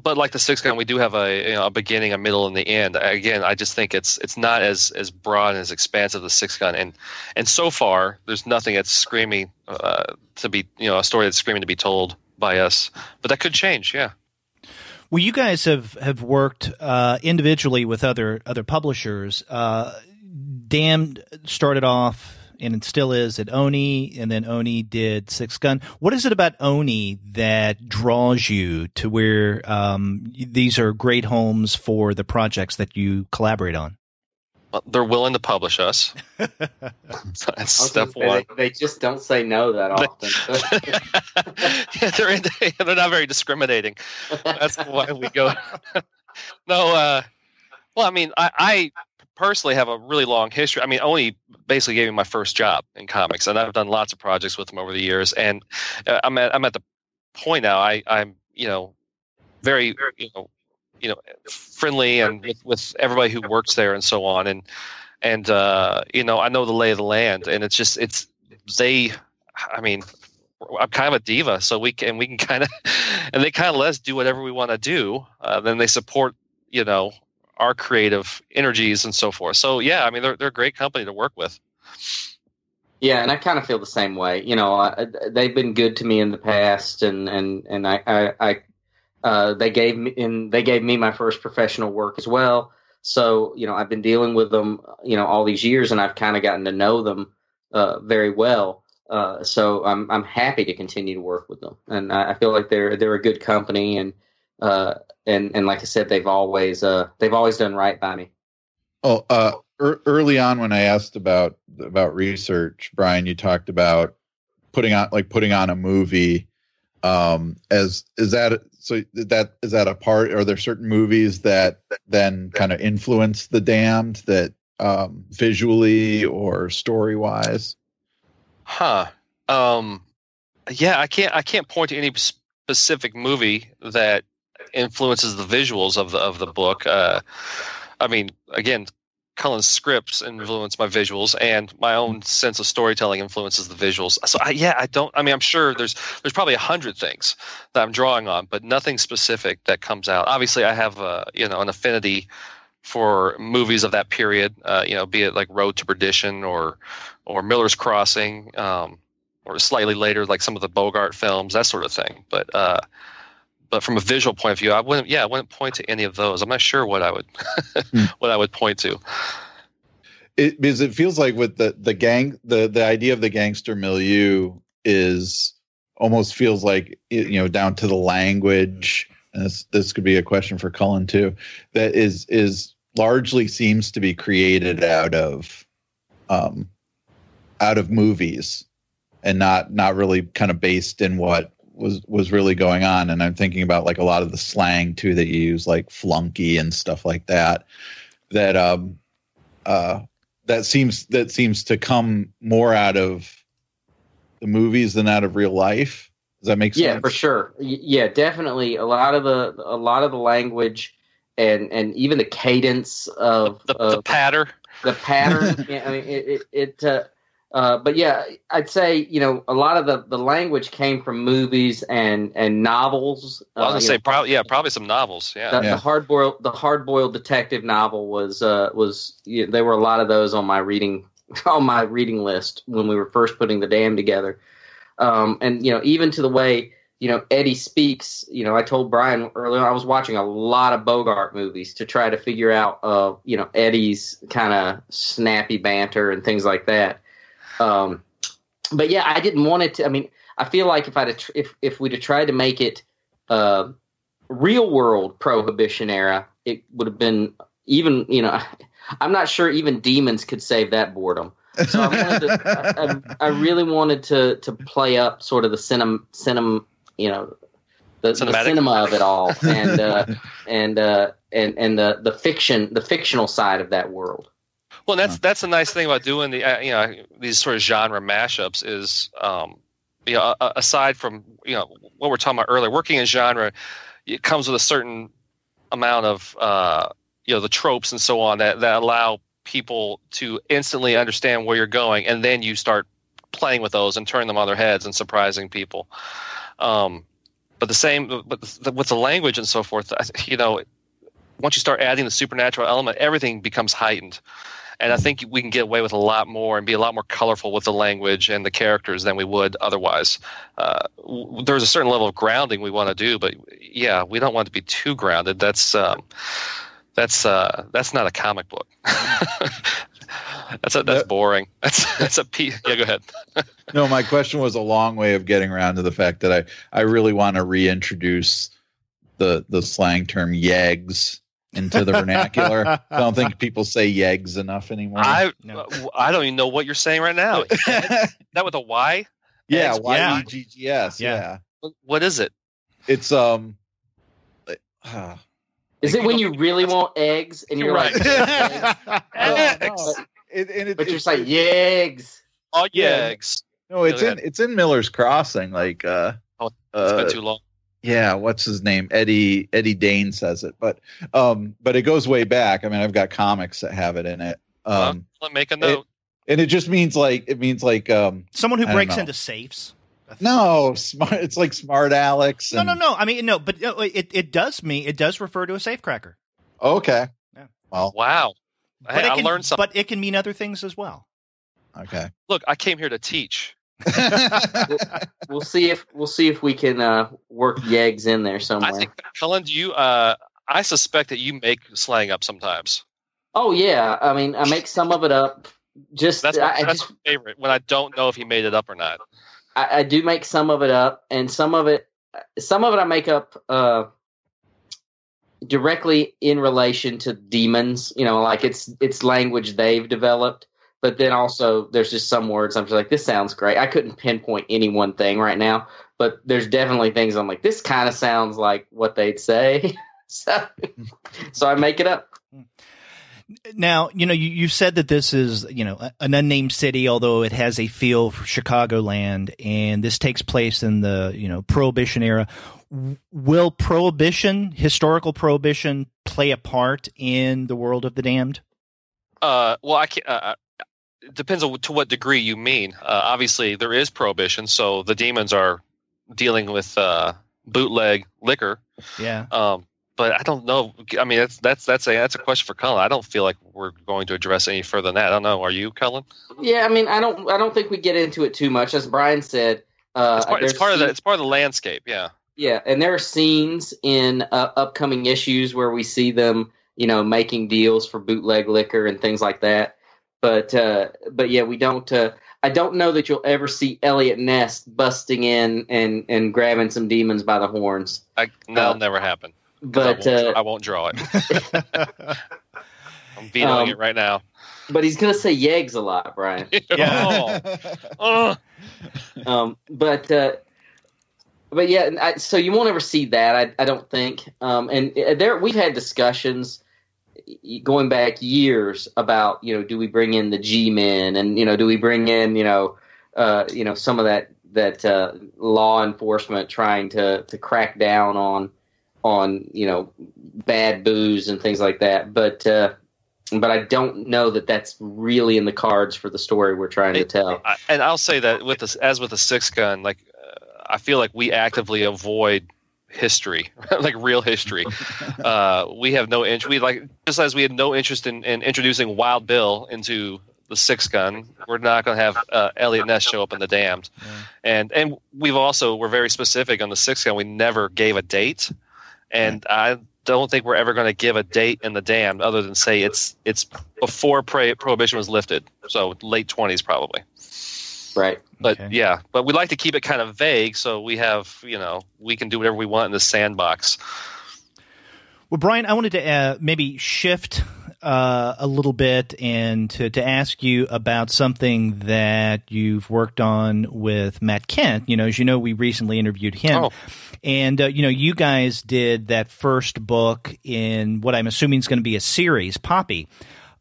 But like the Sixth Gun, we do have a beginning, a middle, and the end. Again, I just think it's not as broad and as expansive as the Sixth Gun, and so far there's nothing that's screaming to be a story that's screaming to be told by us. But that could change, yeah. Well, you guys have worked individually with other publishers. Damned started off and it still is at Oni, and then Oni did Six Gun. What is it about Oni that draws you to where these are great homes for the projects that you collaborate on? Well, they're willing to publish us. So that's step one. They just don't say no that often. Yeah, they're not very discriminating. That's why we go. No, well, I mean, I personally have a really long history. I mean, Oni basically gave me my first job in comics, and I've done lots of projects with him over the years. And I'm at the point now. I'm very friendly and with everybody who works there and so on. And I know the lay of the land, and I mean, I'm kind of a diva, so we can kind of, and they kind of let us do whatever we want to do. Then they support, our creative energies and so forth. So yeah, I mean, they're a great company to work with. Yeah, and I kind of feel the same way. They've been good to me in the past, and they gave me my first professional work as well. So I've been dealing with them all these years, and I've kind of gotten to know them very well. So I'm happy to continue to work with them, and I feel like they're a good company, and like I said, they've always done right by me. Oh, early on when I asked about research, Brian, you talked about putting on a movie. Is that a part? Are there certain movies that then kind of influence The Damned that visually or story wise? Yeah, I can't point to any specific movie that influences the visuals of the book. I mean, again, Cullen's scripts influence my visuals, and my own sense of storytelling influences the visuals. So I'm sure there's probably 100 things that I'm drawing on, but nothing specific that comes out. Obviously, I have an affinity for movies of that period, be it like Road to Perdition or Miller's Crossing, or slightly later, like some of the Bogart films, that sort of thing. But from a visual point of view, I wouldn't point to any of those. I'm not sure what I would point to. Because it feels like with the gang, the idea of the gangster milieu is almost feels like down to the language. And this could be a question for Cullen too. That is largely seems to be created out of movies, and not really kind of based in what was really going on. And I'm thinking about like a lot of the slang too that you use, like flunky and stuff like that. That seems to come more out of the movies than out of real life. Does that make sense? Yeah, for sure. Yeah, definitely. A lot of the language and even the cadence of the patter. The pattern. Yeah, I mean, but yeah, I'd say a lot of the language came from movies and novels. Well, I was gonna say probably some novels. Yeah, the hard-boiled detective novel was there were a lot of those on my reading list when we were first putting The Damned together. And even to the way Eddie speaks. I told Brian earlier I was watching a lot of Bogart movies to try to figure out Eddie's kind of snappy banter and things like that. But yeah, I didn't want it to. I mean, I feel like if we'd have tried to make it real world Prohibition era, it would have been even. I'm not sure even demons could save that boredom. So I really wanted to play up sort of the the cinema of it all, and the fictional side of that world. Well, that's a nice thing about doing these sort of genre mashups is aside from what we're talking about earlier, working in genre, it comes with a certain amount of the tropes and so on that allow people to instantly understand where you're going, and then you start playing with those and turning them on their heads and surprising people. But with the language and so forth, once you start adding the supernatural element, everything becomes heightened. And I think we can get away with a lot more and be a lot more colorful with the language and the characters than we would otherwise. There's a certain level of grounding we want to do, but yeah, we don't want to be too grounded. That's not a comic book. That's boring. That's a piece. Yeah, go ahead. No, my question was a long way of getting around to the fact that I really want to reintroduce the slang term "yegs" into the vernacular. I don't think people say "yegs" enough anymore. I don't even know what you're saying right now. That with a Y? Yeah, Eggs? YEGGS. Yeah. What is it? It's Is it when you really want eggs and you're Right. like, Eggs. but you're just like, eggs. Oh, Yeah. eggs. No, it's in Miller's Crossing. Like, It's been too long. yeah, what's his name? Eddie Dane says it, but it goes way back. I mean, I've got comics that have it in it. Let make a note. And it just means like Someone who I don't breaks know. into safes. No, smart. It's like Smart Alex. No. I mean, no, but it does refer to a safecracker. Okay. Yeah. Well. Wow. But I learned something. But it can mean other things as well. Okay. Look, I came here to teach. We'll see if we can work yegs in there somewhere. I think, Cullen, I suspect that you make slang up sometimes. Oh yeah, I mean, I make some of it up. That's my favorite, when I don't know if he made it up or not. I do make some of it up, and some of it I make up directly in relation to demons. You know, like it's language they've developed. But then also there's just some words I'm just like, this sounds great. I couldn't pinpoint any one thing right now, but there's definitely things I'm like, this kind of sounds like what they'd say. so I make it up. Now, you said that this is, an unnamed city, although it has a feel for Chicagoland, and this takes place in the, Prohibition era. Will historical Prohibition, play a part in the world of the damned? Well, I can't. It depends on to what degree you mean. Obviously, there is prohibition, so the demons are dealing with bootleg liquor. Yeah. But I don't know. I mean, that's a question for Cullen. I don't feel like we're going to address any further than that. I don't know. Are you, Cullen? Yeah, I mean, I don't think we get into it too much. As Brian said, it's part of the landscape. Yeah. Yeah, and there are scenes in upcoming issues where we see them, making deals for bootleg liquor and things like that. But yeah, we don't. I don't know that you'll ever see Elliot Ness busting in and grabbing some demons by the horns. That'll never happen. But I won't draw it. I'm vetoing it right now. But he's gonna say "yegs" a lot, Brian. Yeah. But yeah, so you won't ever see that. I don't think. And we've had discussions going back years about, do we bring in the G-men and, do we bring in, some of that law enforcement trying to crack down on bad booze and things like that. But I don't know that that's really in the cards for the story we're trying to tell. And I'll say that with the Six Gun, like I feel like we actively avoid history, like real history. We have no interest. Just as we had no interest in introducing Wild Bill into the Six Gun, we're not going to have Elliot Ness show up in the Damned. Yeah. And we're very specific on the Six Gun. We never gave a date, and I don't think we're ever going to give a date in the Damned other than say it's before Prohibition was lifted, so late 20s probably. Right. But okay. Yeah, but we like to keep it kind of vague so we have, we can do whatever we want in the sandbox. Well, Brian, I wanted to maybe shift a little bit and to ask you about something that you've worked on with Matt Kindt. As you know, we recently interviewed him. Oh. And, you guys did that first book in what I'm assuming is going to be a series, Poppy.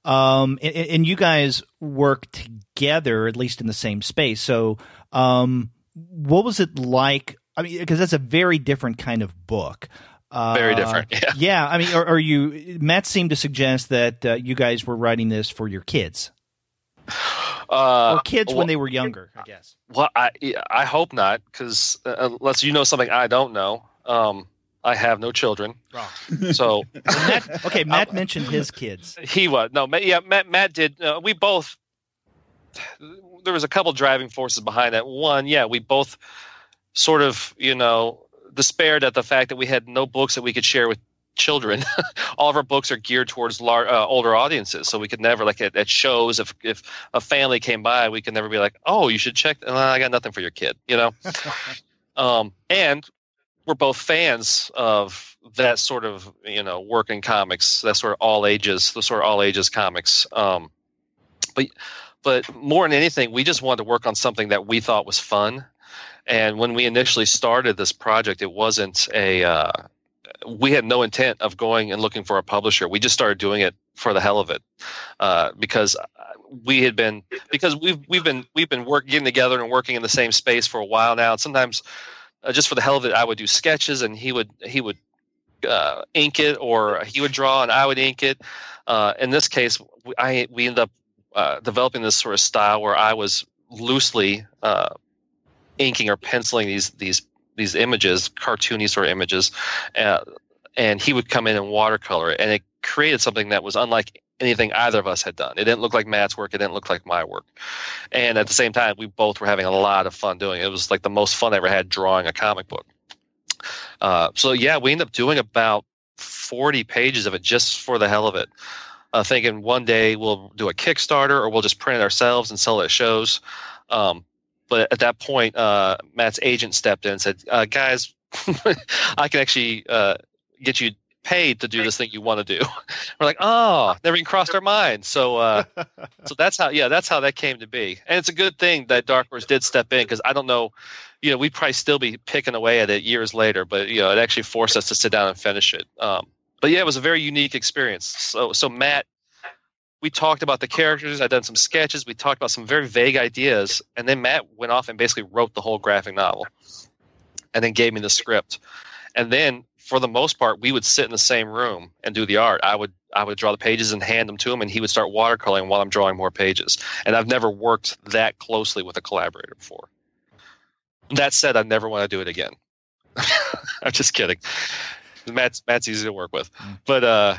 And you guys work together, at least in the same space. So, what was it like? I mean, because that's a very different kind of book. Very different. Yeah. Yeah. I mean, Matt seemed to suggest that you guys were writing this for your kids. Or kids when they were younger, I guess. Well, I hope not, because unless you know something I don't know. I have no children. Wrong. So Matt mentioned his kids. He was Matt did. We both. There was a couple driving forces behind that. One, we both sort of despaired at the fact that we had no books that we could share with children. All of our books are geared towards older audiences, so we could never, like at shows, if a family came by, we could never be like, oh, you should check. I got nothing for your kid, and we're both fans of that sort of work in comics, that sort of all ages comics. But more than anything, we just wanted to work on something that we thought was fun. And when we initially started this project, it wasn't we had no intent of going and looking for a publisher. We just started doing it for the hell of it, because we've been getting together and working in the same space for a while now. And sometimes, just for the hell of it, I would do sketches, and he would ink it, or he would draw and I would ink it. In this case, we ended up developing this sort of style where I was loosely inking or penciling these images, cartoony sort of images, and he would come in and watercolor it, and it created something that was unlike anything either of us had done. It didn't look like Matt's work. It didn't look like my work. And at the same time, we both were having a lot of fun doing it. It was like the most fun I ever had drawing a comic book. So yeah, we ended up doing about 40 pages of it just for the hell of it. Thinking one day we'll do a Kickstarter, or we'll just print it ourselves and sell it at shows. But at that point, Matt's agent stepped in and said, guys, I can actually get you paid to do this thing you want to do. We're like, oh, never even crossed our mind. So that's how that came to be. And it's a good thing that Dark Horse did step in, because I don't know, we'd probably still be picking away at it years later, but it actually forced us to sit down and finish it. But yeah, it was a very unique experience. So Matt, we talked about the characters. I'd done some sketches. We talked about some very vague ideas, and then Matt went off and basically wrote the whole graphic novel, and then gave me the script. And then, for the most part, we would sit in the same room and do the art. I would draw the pages and hand them to him, and he would start watercoloring while I'm drawing more pages. And I've never worked that closely with a collaborator before. That said, I never want to do it again. I'm just kidding. Matt's easy to work with, but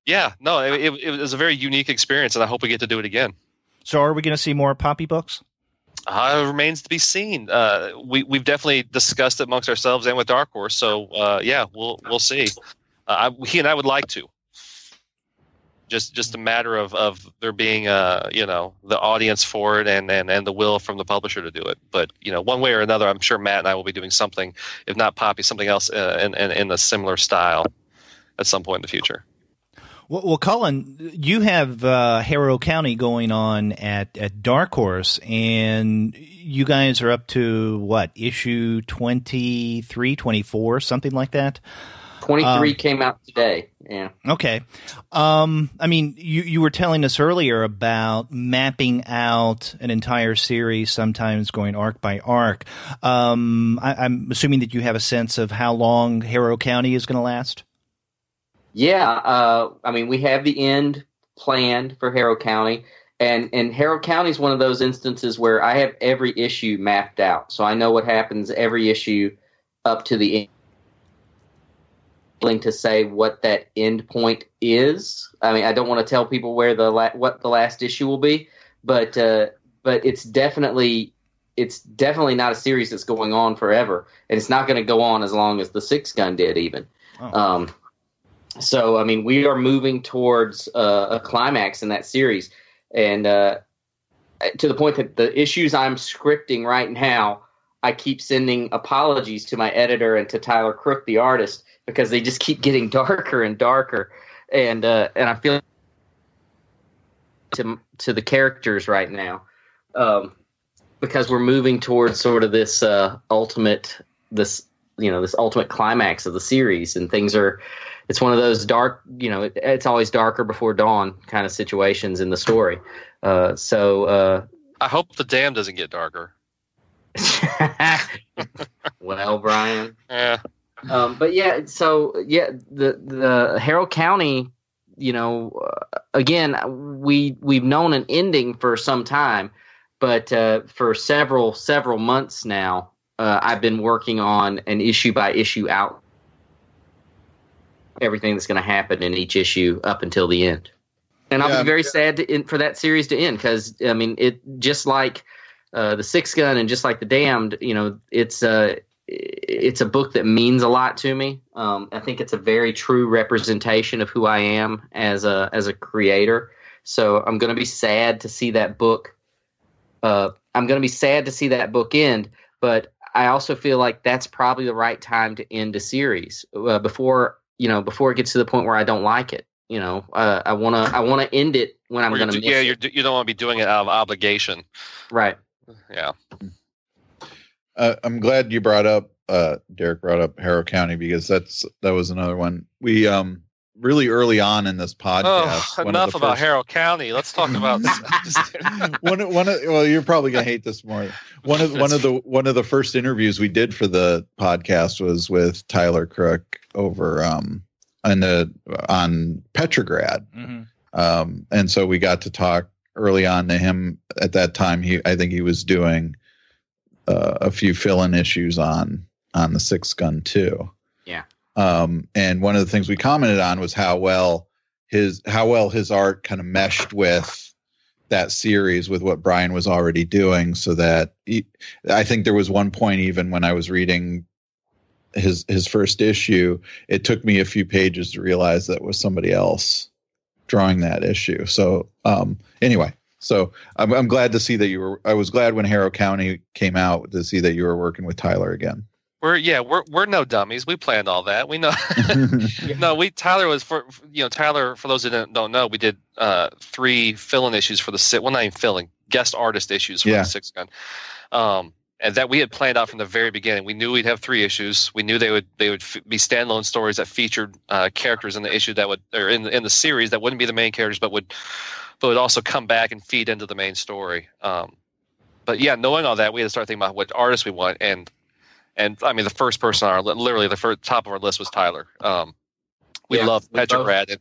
yeah, no, it was a very unique experience, and I hope we get to do it again. So, are we going to see more Poppy books? It remains to be seen. We've definitely discussed it amongst ourselves and with Dark Horse. So yeah, we'll see. He and I would like to. Just a matter of there being the audience for it and the will from the publisher to do it. But one way or another, I'm sure Matt and I will be doing something, if not Poppy, something else in a similar style at some point in the future. Well, Cullen, you have Harrow County going on at Dark Horse, and you guys are up to what, issue 23, 24, something like that? 23 came out today. Yeah. Okay. I mean, you were telling us earlier about mapping out an entire series, sometimes going arc by arc. I'm assuming that you have a sense of how long Harrow County is going to last? Yeah. I mean, we have the end planned for Harrow County. And Harrow County is one of those instances where I have every issue mapped out. So I know what happens every issue up to the end. To say what that end point is. I mean, I don't want to tell people where what the last issue will be, but it's definitely not a series that's going on forever, and it's not going to go on as long as the Six Gun did even. Oh. So I mean, we are moving towards a climax in that series, and to the point that the issues I'm scripting right now, I keep sending apologies to my editor and to Tyler Crook, the artist, because they just keep getting darker and darker, and I feel to the characters right now, because we're moving towards sort of this ultimate climax of the series, and it's one of those dark, it's always darker before dawn kind of situations in the story. So I hope the dam doesn't get darker. Well, Brian. Yeah. But yeah, so yeah, the Harrow County, again, we've known an ending for some time, but for several months now, I've been working on an issue by issue out everything that's going to happen in each issue up until the end, and I'll be very sad for that series to end, because I mean, it just like the Six Gun and just like the Damned, it's a book that means a lot to me. I think it's a very true representation of who I am as a creator. So I'm going to be sad to see that book. I'm going to be sad to see that book end, but I also feel like that's probably the right time to end a series before it gets to the point where I don't like it. I want to end it when I'm going to miss it. You don't want to be doing it out of obligation. Right. Yeah. I'm glad you brought up, Derek brought up Harrow County, because that was another one. We really early on in this podcast. Enough about Harrow County. Let's talk about well, you're probably gonna hate this more. One of the first interviews we did for the podcast was with Tyler Crook over on Petrograd. Mm-hmm. And so we got to talk early on to him. At that time, I think he was doing a few fill-in issues on the Six Gun too. Yeah. And one of the things we commented on was how well his art kind of meshed with that series, with what Brian was already doing. So that I think there was one point, even when I was reading his first issue, it took me a few pages to realize that was somebody else drawing that issue. So anyway, so I'm glad to see that I was glad when Harrow County came out to see that you were working with Tyler again. We're no dummies. We planned all that. We know. Tyler, for those who don't know, we did 3 fill-in issues for the not even filling, guest artist issues for the Six Gun. And that we had planned out from the very beginning. We knew we'd have 3 issues. We knew they would be standalone stories that featured characters in the issue or in the series that wouldn't be the main characters, but would also come back and feed into the main story. But yeah, knowing all that, we had to start thinking about what artists we want. And I mean, the first person on the first top of our list was Tyler. We love Petrograd,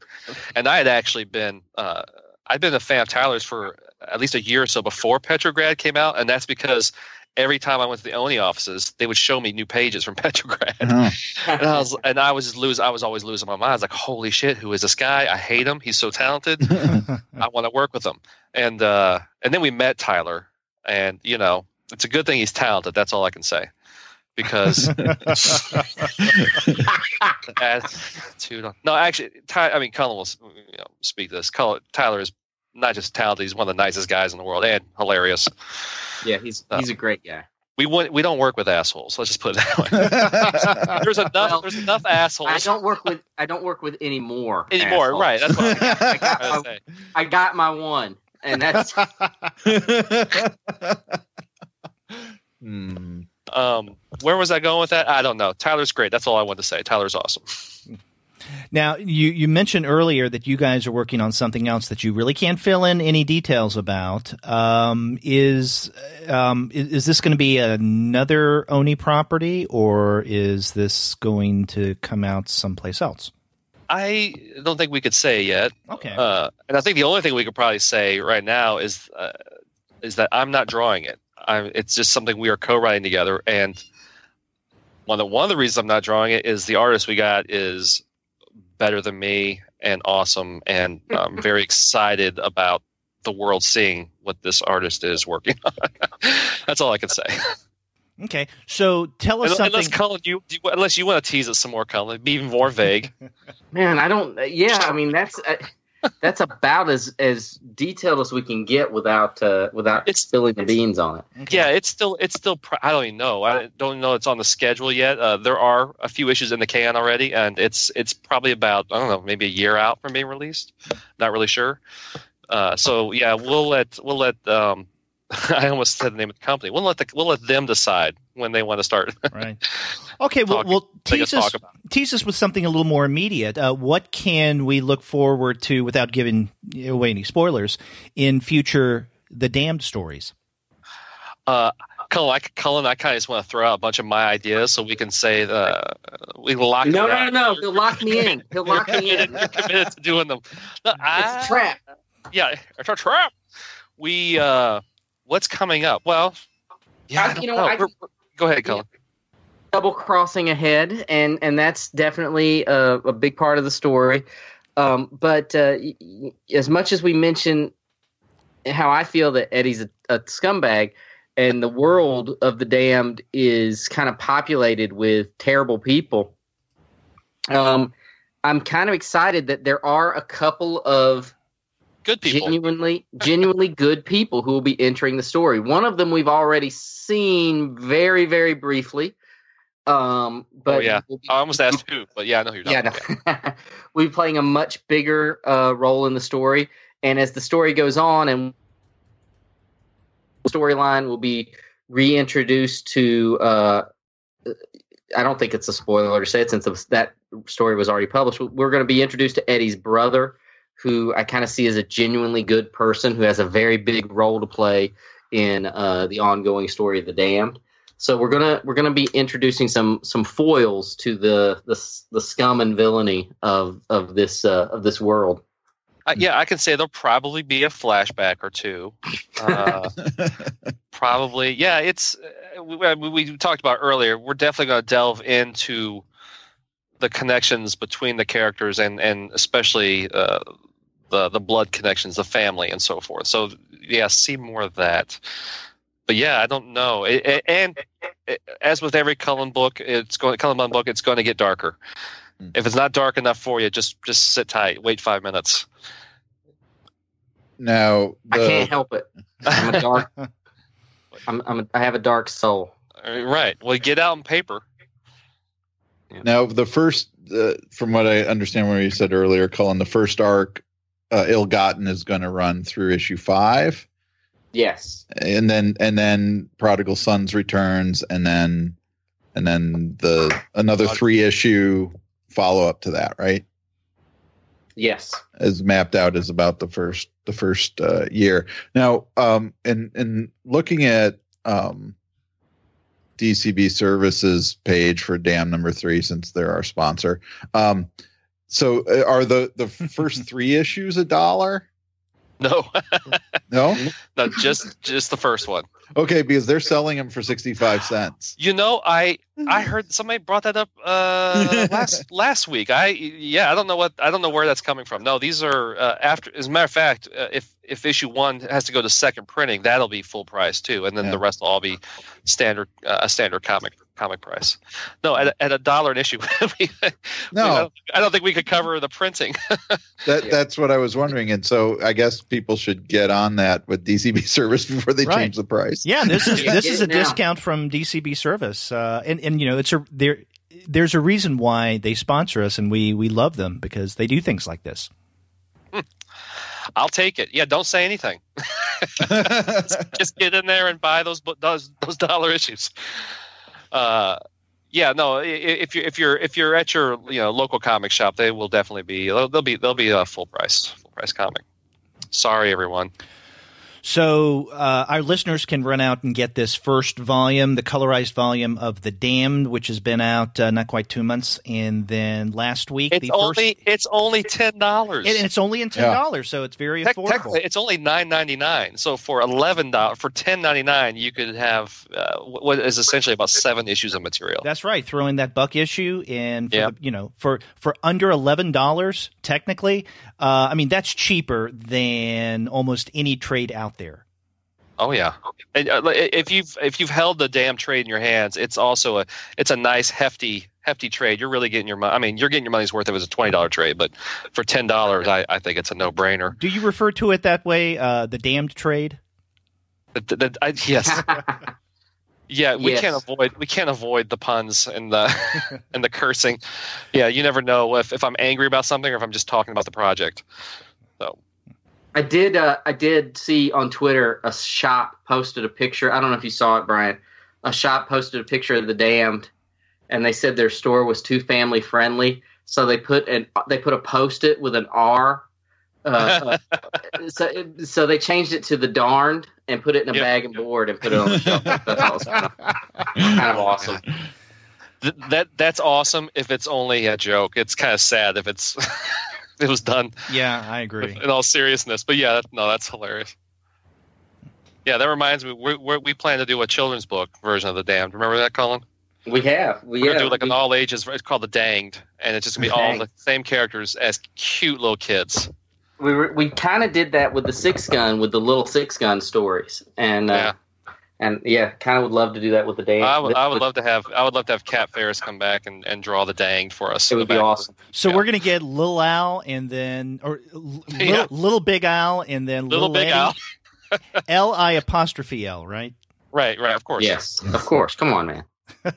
and I had actually been I'd been a fan of Tyler's for at least a year or so before Petrograd came out, and that's because every time I went to the Oni offices, they would show me new pages from Petrograd, and I was always losing my mind. I was like, "Holy shit, who is this guy? I hate him. He's so talented. I want to work with him." And then we met Tyler, and it's a good thing he's talented. That's all I can say. Because attitude. No, actually, Cullen will speak to this. Tyler is not just talented; he's one of the nicest guys in the world, and hilarious. Yeah, he's a great guy. We don't work with assholes. Let's just put it that way. There's enough assholes. I don't work with any more. Anymore, right? That's what I got my one, and that's. Where was I going with that? I don't know. Tyler's great. That's all I wanted to say. Tyler's awesome. Now, you mentioned earlier that you guys are working on something else that you really can't fill in any details about. Is this going to be another Oni property, or is this going to come out someplace else? I don't think we could say yet. Okay. And I think the only thing we could probably say right now is that I'm not drawing it. It's just something we are co-writing together, and one of the reasons I'm not drawing it is the artist we got is better than me and awesome, and I'm very excited about the world seeing what this artist is working on. That's all I can say. Okay, so tell us something. Unless Cullen, unless you want to tease it some more, Cullen, be even more vague. Man, I don't. Yeah, I mean that's about as detailed as we can get without spilling the beans on it. Okay. Yeah, it's still. I don't even know. I don't know it's on the schedule yet. There are a few issues in the can already, and it's probably about, I don't know, maybe a year out from being released. Not really sure. So yeah, we'll let. I almost said the name of the company. We'll let them decide when they want to start. Right. Okay. Well, tease us with something a little more immediate. What can we look forward to, without giving away any spoilers, in future The Damned stories? Cullen, I kind of just want to throw out a bunch of my ideas so we can say we lock. No. He'll lock me in. He'll lock me in. You're committed to doing them. No, it's a trap. Yeah, it's a trap. We. What's coming up? Well, yeah, go ahead, Cullen. Double crossing ahead, and that's definitely a big part of the story. But as much as we mention how I feel that Eddie's a scumbag, and the world of the Damned is kind of populated with terrible people. I'm kind of excited that there are a couple of good people, genuinely good people who will be entering the story. One of them we've already seen very, very briefly. But I almost asked who, but yeah, I know who you're talking about. We'll be playing a much bigger role in the story, and as the story goes on, and the storyline will be reintroduced to. I don't think it's a spoiler to say it since that story was already published. We're going to be introduced to Eddie's brother, who I kind of see as a genuinely good person who has a very big role to play in the ongoing story of the Damned. So we're gonna be introducing some foils to the scum and villainy of this world. I can say there'll probably be a flashback or two. Probably, yeah. It's we talked about earlier. We're definitely going to delve into the connections between the characters and especially the blood connections, the family, and so forth. So yeah, see more of that. But yeah, I don't know. And as with every Cullen Bunn book, it's going to get darker. If it's not dark enough for you, just sit tight. Wait 5 minutes. Now I can't help it. I'm a dark. I have a dark soul. Right. Well, get out on paper. Now the first, from what I understand, what you said earlier, Cullen, the first arc, Ill-Gotten, is going to run through issue 5. Yes, and then Prodigal Sons returns, and then another 3-issue follow up to that, right? Yes, as mapped out as about the first year. Now, in looking at DCB Services page for Damn number 3, since they're our sponsor, so are the first 3 issues $1? No. No, just the first one. Okay, because they're selling them for 65 cents. You know, I heard somebody brought that up last week. I don't know where that's coming from. No, these are after. As a matter of fact, if issue 1 has to go to second printing, that'll be full price too, and then the rest will all be standard comic price. No, at $1 an issue. I don't think we could cover the printing. That's what I was wondering, and so I guess people should get on that with DCB Service before they change the price. Yeah, this is a discount from DCB Service, and you know there's a reason why they sponsor us, and we love them because they do things like this. I'll take it. Yeah, don't say anything. Just get in there and buy those dollar issues. If you're at your local comic shop, they will definitely be they'll be a full price comic. Sorry, everyone. So our listeners can run out and get this first volume, the colorized volume of The Damned, which has been out not quite 2 months, and then last week it's only $10, and it's only in $10, so it's very affordable. Technically, it's only $9.99. So for $10.99, you could have what is essentially about 7 issues of material. That's right. Throw in that buck issue, and for under $11, technically, I mean that's cheaper than almost any trade out there. Oh yeah, and, if you've held the damn trade in your hands, it's also a nice hefty trade. You're really getting your money. I mean, you're getting your money's worth if it was a $20 trade, but for $10, I think it's a no-brainer. Do you refer to it that way, the damned trade? Yes. Yeah, we can't avoid the puns and the and the cursing. Yeah, you never know if I'm angry about something or if I'm just talking about the project. So. I did see on Twitter a shop posted a picture. I don't know if you saw it, Brian. A shop posted a picture of the Damned, and they said their store was too family friendly, so they put a Post-it with an R. So they changed it to the Darned and put it in a bag and board and put it on the shelf. That was kind of awesome. That's awesome if it's only a joke. It's kind of sad if it's. It was done. Yeah, I agree. In all seriousness, but yeah, that's hilarious. Yeah, that reminds me. We plan to do a children's book version of The Damned. Remember that, Cullen? We have. We're gonna do like an all ages. It's called The Danged, and it's just gonna be all the same characters as cute little kids. We kind of did that with the 6-gun, with the little 6-gun stories, and And yeah, kind of would love to do that with the Damned. I would love to have Cat Ferris come back and draw the Damned for us. It would be awesome. So we're gonna get Little Al and then little Big Al and then Little Big Al. L-I-apostrophe-L, right? Right, of course. Yes, of course. Come on, man.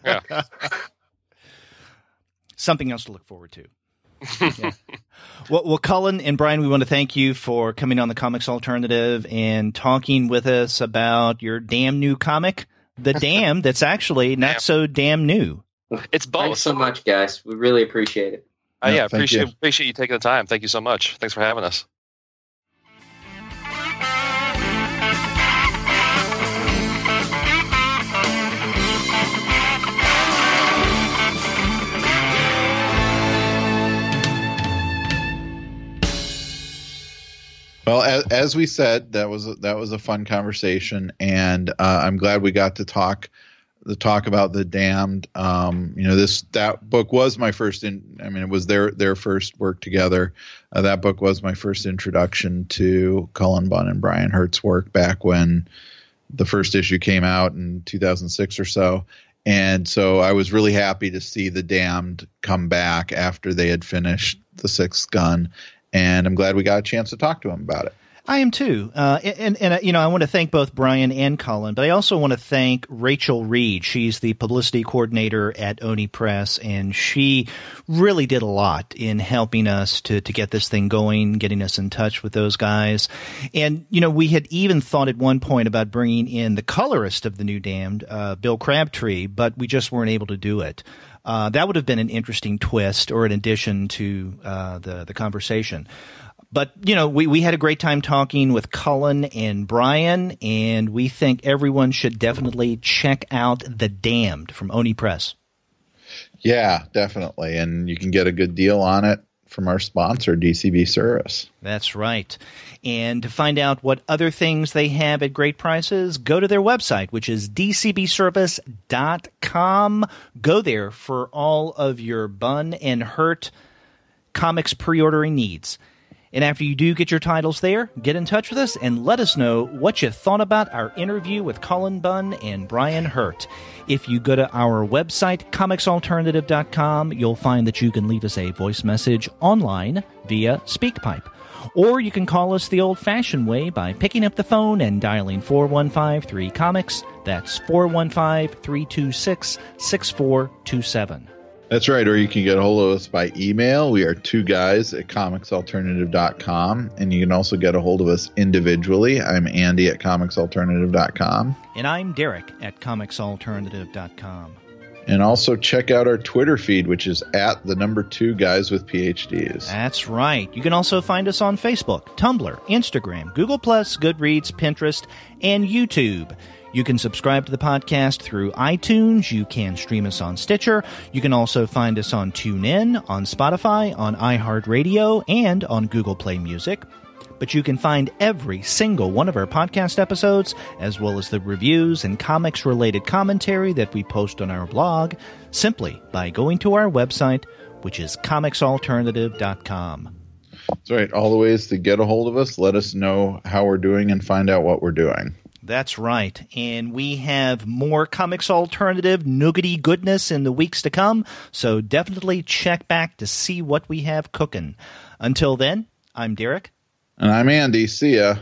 Yeah. Something else to look forward to. Yeah. Well, Cullen and Brian, we want to thank you for coming on the Comics Alternative and talking with us about your damn new comic, The Damned, that's actually not so damn new. It's both. Thanks so much, guys. We really appreciate it. Appreciate you taking the time. Thank you so much. Thanks for having us. Well, as we said, that was a fun conversation, and I'm glad we got to talk about The Damned. That book was my first. It was their first work together. That book was my first introduction to Cullen Bunn and Brian Hurtt's work back when the first issue came out in 2006 or so. And so I was really happy to see The Damned come back after they had finished The Sixth Gun. And I'm glad we got a chance to talk to him about it. I am too. And I want to thank both Brian and Cullen, but I also want to thank Rachel Reed. She's the publicity coordinator at Oni Press, and she really did a lot in helping us to get this thing going, getting us in touch with those guys. And, we had even thought at one point about bringing in the colorist of the new Damned, Bill Crabtree, but we just weren't able to do it. That would have been an interesting twist or an addition to the conversation. But, we had a great time talking with Cullen and Brian, and we think everyone should definitely check out The Damned from Oni Press. Yeah, definitely. And you can get a good deal on it from our sponsor, DCB Service. That's right. And to find out what other things they have at great prices, go to their website, which is dcbservice.com. Go there for all of your Bunn and Hurtt comics pre-ordering needs. And after you do get your titles there, get in touch with us and let us know what you thought about our interview with Cullen Bunn and Brian Hurtt. If you go to our website, comicsalternative.com, you'll find that you can leave us a voice message online via SpeakPipe. Or you can call us the old-fashioned way by picking up the phone and dialing 415-3-COMICS. That's 415-326-6427. That's right, or you can get a hold of us by email. We are 2guys@comicsalternative.com, and you can also get a hold of us individually. I'm Andy at comicsalternative.com. And I'm Derek at comicsalternative.com. And also check out our Twitter feed, which is at @2guyswithPhDs. That's right. You can also find us on Facebook, Tumblr, Instagram, Google+, Goodreads, Pinterest, and YouTube. You can subscribe to the podcast through iTunes. You can stream us on Stitcher. You can also find us on TuneIn, on Spotify, on iHeartRadio, and on Google Play Music. But you can find every single one of our podcast episodes, as well as the reviews and comics-related commentary that we post on our blog, simply by going to our website, which is comicsalternative.com. That's right. All the ways to get a hold of us, let us know how we're doing, and find out what we're doing. That's right. And we have more Comics Alternative nougaty goodness in the weeks to come, so definitely check back to see what we have cooking. Until then, I'm Derek. And I'm Andy. See ya.